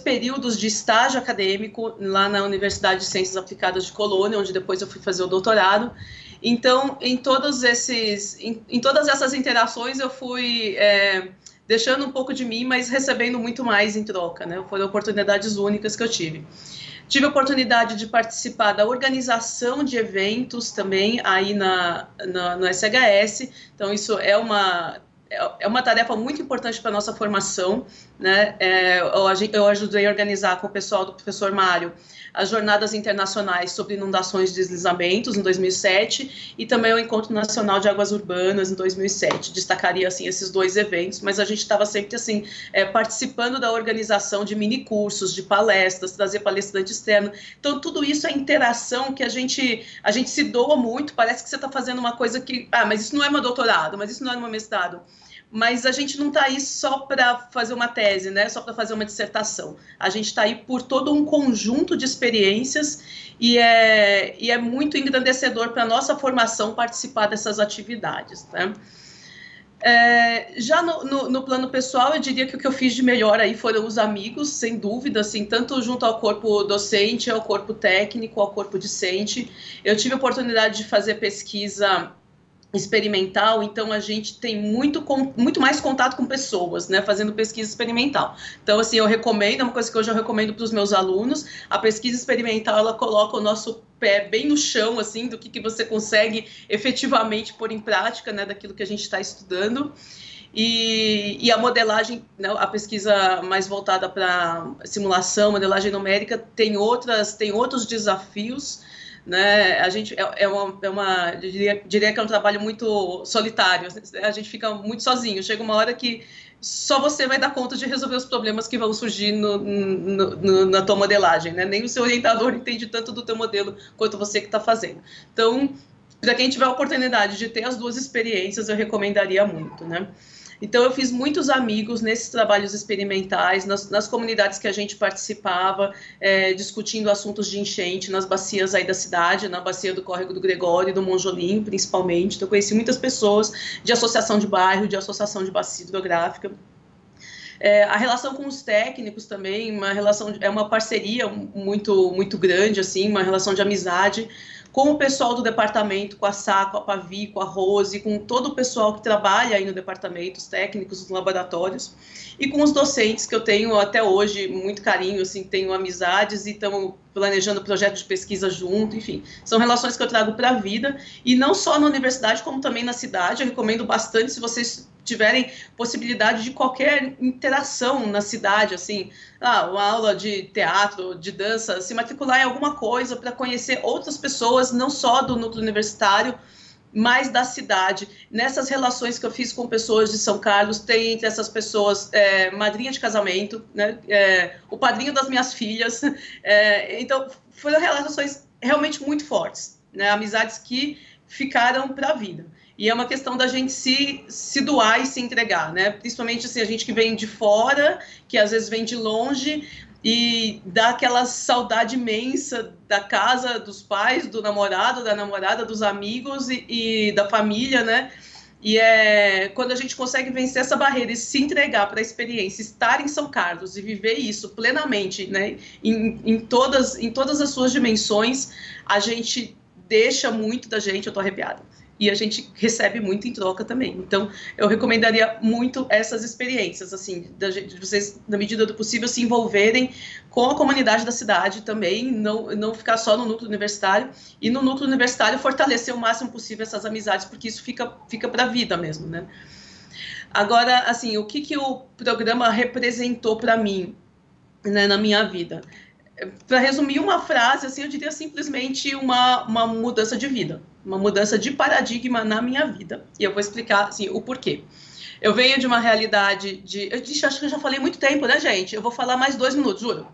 períodos de estágio acadêmico lá na Universidade de Ciências Aplicadas de Colônia, onde depois eu fui fazer o doutorado. Então, em todas essas interações, eu fui deixando um pouco de mim, mas recebendo muito mais em troca, né? Foram oportunidades únicas que eu tive. Tive a oportunidade de participar da organização de eventos também aí no SHS, então isso é uma tarefa muito importante para a nossa formação, né? Eu ajudei a organizar com o pessoal do professor Mário as Jornadas Internacionais sobre Inundações e Deslizamentos, em 2007, e também o Encontro Nacional de Águas Urbanas, em 2007. Destacaria, assim, esses 2 eventos, mas a gente estava sempre, assim, participando da organização de mini-cursos, de palestras, trazer palestrante externo. Então, tudo isso é interação que a gente se doa muito, parece que você está fazendo uma coisa que... mas isso não é meu doutorado, mas isso não é meu mestrado. Mas a gente não está aí só para fazer uma tese, né? Só para fazer uma dissertação. A gente está aí por todo um conjunto de experiências e é muito engrandecedor para a nossa formação participar dessas atividades, né? Já no plano pessoal, eu diria que o que eu fiz de melhor aí foram os amigos, sem dúvida, assim, tanto junto ao corpo docente, ao corpo técnico, ao corpo discente. Eu tive a oportunidade de fazer pesquisa experimental, então a gente tem muito mais contato com pessoas, né, fazendo pesquisa experimental. Então, assim, eu recomendo, é uma coisa que hoje eu recomendo para os meus alunos, a pesquisa experimental, ela coloca o nosso pé bem no chão, assim, do que você consegue efetivamente pôr em prática, né, daquilo que a gente está estudando. E a modelagem, né, a pesquisa mais voltada para simulação, modelagem numérica, tem outros desafios, né? A gente diria que é um trabalho muito solitário, a gente fica muito sozinho, chega uma hora que só você vai dar conta de resolver os problemas que vão surgir na tua modelagem, né? Nem o seu orientador entende tanto do teu modelo quanto você que está fazendo. Então, para quem tiver a oportunidade de ter as duas experiências, eu recomendaria muito, né? Então, eu fiz muitos amigos nesses trabalhos experimentais, nas comunidades que a gente participava, discutindo assuntos de enchente nas bacias aí da cidade, na bacia do Córrego do Gregório e do Monjolim, principalmente. Então, eu conheci muitas pessoas de associação de bairro, de associação de bacia hidrográfica. A relação com os técnicos também, é uma parceria muito grande, assim, uma relação de amizade com o pessoal do departamento, com a Sá, com a Pavi, com a Rose, com todo o pessoal que trabalha aí no departamento, os técnicos, os laboratórios, e com os docentes que eu tenho até hoje muito carinho, assim, tenho amizades e estamos planejando projetos de pesquisa junto, enfim, são relações que eu trago para a vida, e não só na universidade, como também na cidade. Eu recomendo bastante, se vocês tiverem possibilidade de qualquer interação na cidade, assim, uma aula de teatro, de dança, se matricular em alguma coisa para conhecer outras pessoas, não só do núcleo universitário, mas da cidade. Nessas relações que eu fiz com pessoas de São Carlos, tem entre essas pessoas madrinha de casamento, né, o padrinho das minhas filhas, então foram relações realmente muito fortes, né, amizades que ficaram para a vida. E é uma questão da gente se doar e se entregar, né? Principalmente assim, a gente que vem de fora, que às vezes vem de longe, e dá aquela saudade imensa da casa, dos pais, do namorado, da namorada, dos amigos e da família, né? E quando a gente consegue vencer essa barreira e se entregar para a experiência, estar em São Carlos e viver isso plenamente, né? Em todas as suas dimensões, a gente deixa muito da gente, eu tô arrepiada. E a gente recebe muito em troca também. Então, eu recomendaria muito essas experiências, assim, de vocês, na medida do possível, se envolverem com a comunidade da cidade também, não ficar só no núcleo universitário, e no núcleo universitário fortalecer o máximo possível essas amizades, porque isso fica para a vida mesmo, né? Agora, assim, o que o programa representou para mim, né, na minha vida? Para resumir uma frase, assim, eu diria simplesmente uma mudança de vida, uma mudança de paradigma na minha vida. E eu vou explicar, assim, o porquê. Eu venho de uma realidade acho que eu já falei muito tempo, né, gente? Eu vou falar mais 2 minutos, juro.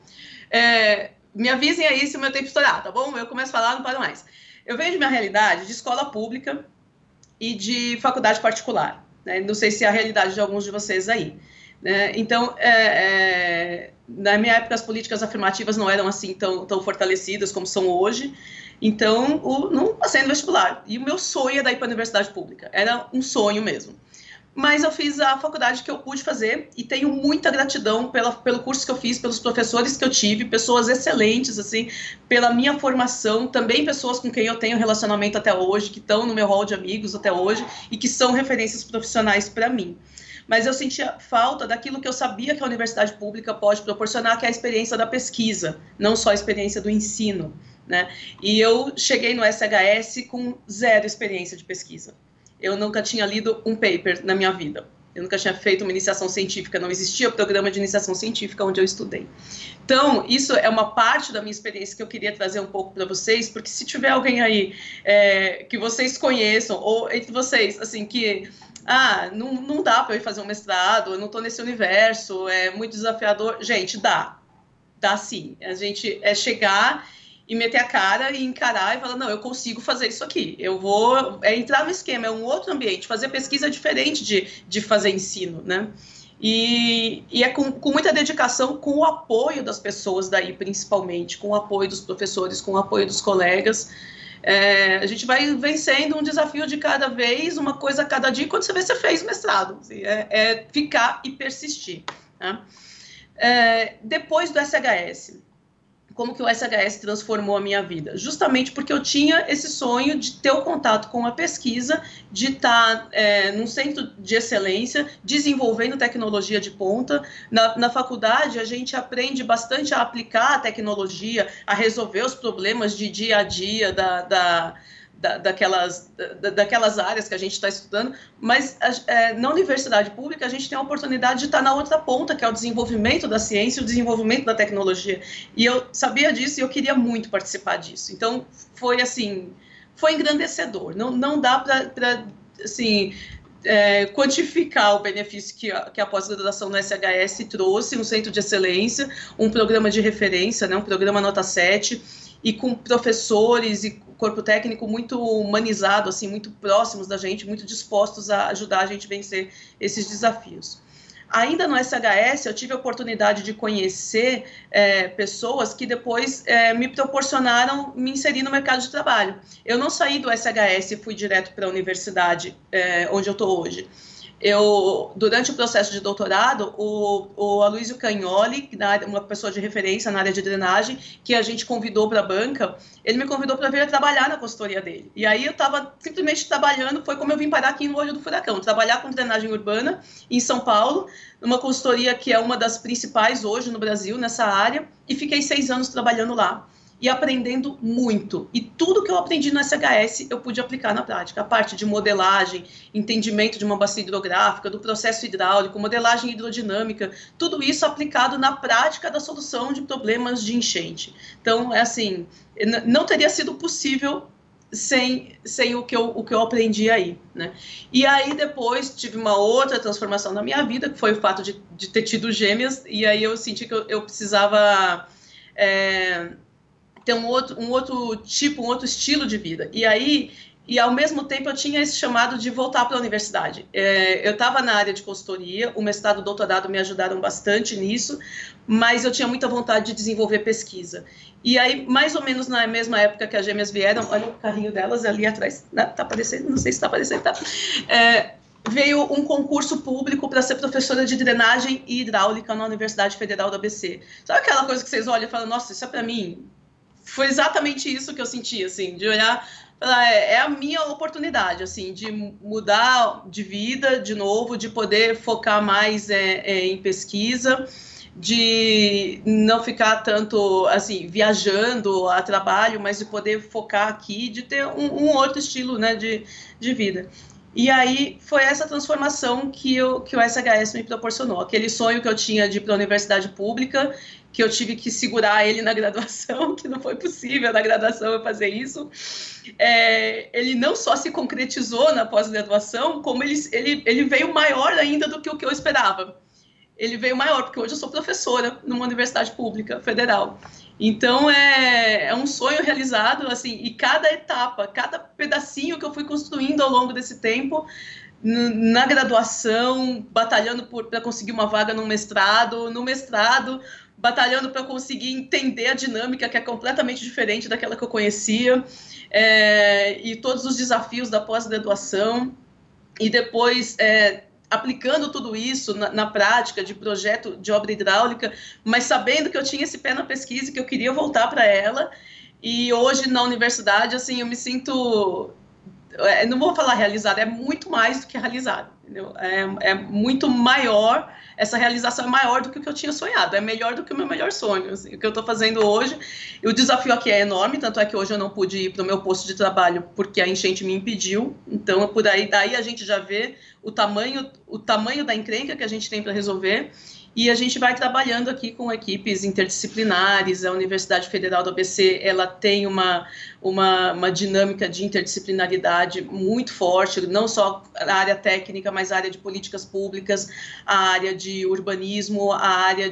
Me avisem aí se o meu tempo estourar, tá bom? Eu começo a falar, não paro mais. Eu venho de uma realidade de escola pública e de faculdade particular, né? Não sei se é a realidade de alguns de vocês aí. Então, na minha época, as políticas afirmativas não eram assim tão fortalecidas como são hoje. Então, não passei no vestibular. E o meu sonho é daí para a universidade pública. Era um sonho mesmo. Mas eu fiz a faculdade que eu pude fazer e tenho muita gratidão pelo curso que eu fiz, pelos professores que eu tive, pessoas excelentes, assim, pela minha formação, também pessoas com quem eu tenho relacionamento até hoje, que estão no meu hall de amigos até hoje e que são referências profissionais para mim. Mas eu sentia falta daquilo que eu sabia que a universidade pública pode proporcionar, que é a experiência da pesquisa, não só a experiência do ensino, né? E eu cheguei no SHS com 0 experiência de pesquisa. Eu nunca tinha lido um paper na minha vida. Eu nunca tinha feito uma iniciação científica, não existia programa de iniciação científica onde eu estudei. Então, isso é uma parte da minha experiência que eu queria trazer um pouco para vocês, porque se tiver alguém aí que vocês conheçam, ou entre vocês, assim, que... não dá para eu ir fazer um mestrado, eu não estou nesse universo, é muito desafiador. Gente, dá sim. A gente chegar e meter a cara e encarar e falar, não, eu consigo fazer isso aqui, eu vou entrar no esquema, é um outro ambiente, fazer pesquisa é diferente de fazer ensino, né? E é com muita dedicação, com o apoio das pessoas daí, principalmente, com o apoio dos professores, com o apoio dos colegas. A gente vai vencendo um desafio de cada vez, uma coisa a cada dia, e quando você vê, você fez mestrado. Assim, ficar e persistir. Tá? Depois do SHS, como que o SHS transformou a minha vida? Justamente porque eu tinha esse sonho de ter o contato com a pesquisa, de estar num centro de excelência, desenvolvendo tecnologia de ponta. Na faculdade, a gente aprende bastante a aplicar a tecnologia, a resolver os problemas de dia a dia daquelas áreas que a gente está estudando, mas na universidade pública a gente tem a oportunidade de estar na outra ponta, que é o desenvolvimento da ciência, o desenvolvimento da tecnologia. E eu sabia disso e eu queria muito participar disso. Então, foi assim, foi engrandecedor. Não dá para assim, quantificar o benefício que a pós-graduação no SHS trouxe, um centro de excelência, um programa de referência, né, um programa nota 7, e com professores e corpo técnico muito humanizado, assim, muito próximos da gente, muito dispostos a ajudar a gente a vencer esses desafios. Ainda no SHS, eu tive a oportunidade de conhecer pessoas que depois me proporcionaram me inserir no mercado de trabalho. Eu não saí do SHS e fui direto para a universidade onde eu estou hoje. Durante o processo de doutorado, o Aloysio Cagnoli, uma pessoa de referência na área de drenagem, que a gente convidou para a banca, ele me convidou para vir trabalhar na consultoria dele. E aí eu estava simplesmente trabalhando, foi como eu vim parar aqui no Olho do Furacão, trabalhar com drenagem urbana em São Paulo, numa consultoria que é uma das principais hoje no Brasil, nessa área, e fiquei 6 anos trabalhando lá. E aprendendo muito. E tudo que eu aprendi no SHS, eu pude aplicar na prática. A parte de modelagem, entendimento de uma bacia hidrográfica, do processo hidráulico, modelagem hidrodinâmica, tudo isso aplicado na prática da solução de problemas de enchente. Então, assim, não teria sido possível sem o que eu aprendi aí, né? E aí, depois, tive uma outra transformação na minha vida, que foi o fato de ter tido gêmeas, e aí eu senti que eu precisava... ter um outro estilo de vida. E ao mesmo tempo eu tinha esse chamado de voltar para a universidade. Eu estava na área de consultoria, o mestrado e o doutorado me ajudaram bastante nisso, mas eu tinha muita vontade de desenvolver pesquisa. E aí, mais ou menos na mesma época que as gêmeas vieram, olha o carrinho delas ali atrás, está aparecendo, não sei se está aparecendo, tá? Veio um concurso público para ser professora de drenagem e hidráulica na Universidade Federal do ABC. Sabe aquela coisa que vocês olham e falam, nossa, isso é para mim? Foi exatamente isso que eu senti, assim, de olhar, é a minha oportunidade, assim, de mudar de vida de novo, de poder focar mais em pesquisa, de não ficar tanto, assim, viajando a trabalho, mas de poder focar aqui, de ter um outro estilo, né, de vida. E aí foi essa transformação que o SHS me proporcionou. Aquele sonho que eu tinha de ir para a universidade pública, que eu tive que segurar ele na graduação, que não foi possível na graduação eu fazer isso. Ele não só se concretizou na pós-graduação, como ele veio maior ainda do que o que eu esperava. Ele veio maior, porque hoje eu sou professora numa universidade pública federal. Então, é um sonho realizado, assim, e cada etapa, cada pedacinho que eu fui construindo ao longo desse tempo, na graduação, batalhando para conseguir uma vaga no mestrado, batalhando para conseguir entender a dinâmica, que é completamente diferente daquela que eu conhecia, e todos os desafios da pós-graduação, e depois... aplicando tudo isso na prática de projeto de obra hidráulica, mas sabendo que eu tinha esse pé na pesquisa e que eu queria voltar para ela. E hoje, na universidade, assim, eu me sinto... não vou falar realizada, é muito mais do que realizada, entendeu? É muito maior, essa realização é maior do que o que eu tinha sonhado, é melhor do que o meu melhor sonho, assim, o que eu estou fazendo hoje. E o desafio aqui é enorme, tanto é que hoje eu não pude ir para o meu posto de trabalho porque a enchente me impediu. Então, por daí a gente já vê o tamanho da encrenca que a gente tem para resolver. E a gente vai trabalhando aqui com equipes interdisciplinares. A Universidade Federal do ABC, ela tem uma dinâmica de interdisciplinaridade muito forte, não só a área técnica, mas a área de políticas públicas, a área de urbanismo, a área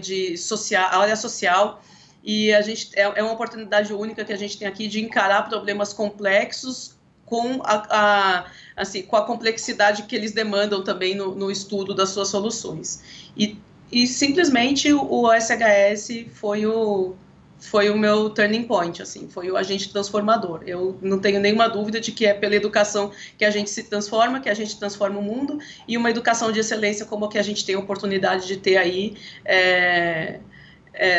social. E a gente é uma oportunidade única que a gente tem aqui de encarar problemas complexos com a complexidade que eles demandam também no estudo das suas soluções. E simplesmente o SHS foi o meu turning point, assim, foi o agente transformador. Eu não tenho nenhuma dúvida de que é pela educação que a gente se transforma, que a gente transforma o mundo, e uma educação de excelência como a que a gente tem a oportunidade de ter aí,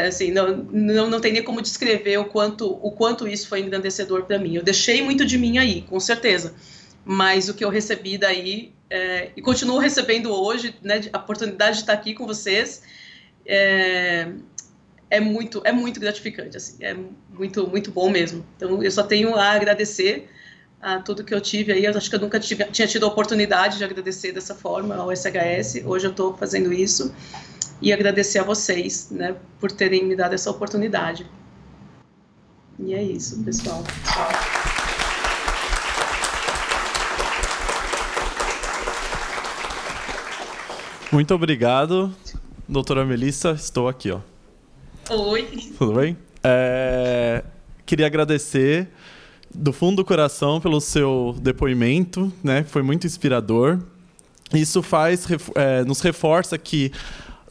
assim, não tem nem como descrever o quanto isso foi engrandecedor para mim. Eu deixei muito de mim aí, com certeza, mas o que eu recebi daí, e continuo recebendo hoje, né, a oportunidade de estar aqui com vocês, é muito gratificante, assim, é muito bom mesmo. Então, eu só tenho a agradecer a tudo que eu tive aí. Eu acho que eu nunca tinha tido a oportunidade de agradecer dessa forma ao SHS. Hoje eu estou fazendo isso. E agradecer a vocês, né, por terem me dado essa oportunidade. E é isso, pessoal. Muito obrigado, doutora Melissa. Estou aqui, ó. Oi. Tudo bem? Queria agradecer do fundo do coração pelo seu depoimento, né? Foi muito inspirador. Isso nos reforça que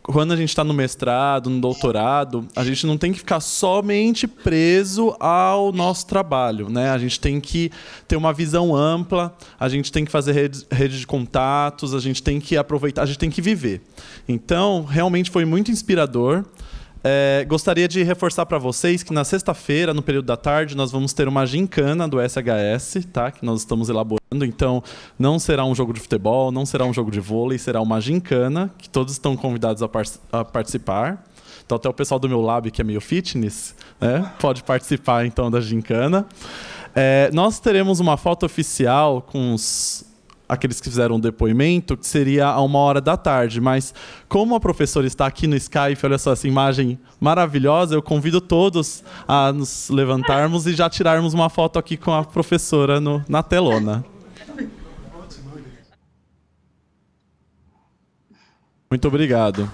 quando a gente está no mestrado, no doutorado, a gente não tem que ficar somente preso ao nosso trabalho, né? A gente tem que ter uma visão ampla, a gente tem que fazer rede de contatos, a gente tem que aproveitar, a gente tem que viver. Então, realmente foi muito inspirador. Gostaria de reforçar para vocês que na sexta-feira, no período da tarde, nós vamos ter uma gincana do SHS, tá? Que nós estamos elaborando. Então, não será um jogo de futebol, não será um jogo de vôlei, será uma gincana, que todos estão convidados a participar. Então, até o pessoal do meu lab, que é meio fitness, né, pode participar, então, da gincana. Nós teremos uma foto oficial com aqueles que fizeram o depoimento, que seria a 13h da tarde. Mas como a professora está aqui no Skype, olha só essa imagem maravilhosa, eu convido todos a nos levantarmos e já tirarmos uma foto aqui com a professora na telona. Muito obrigado.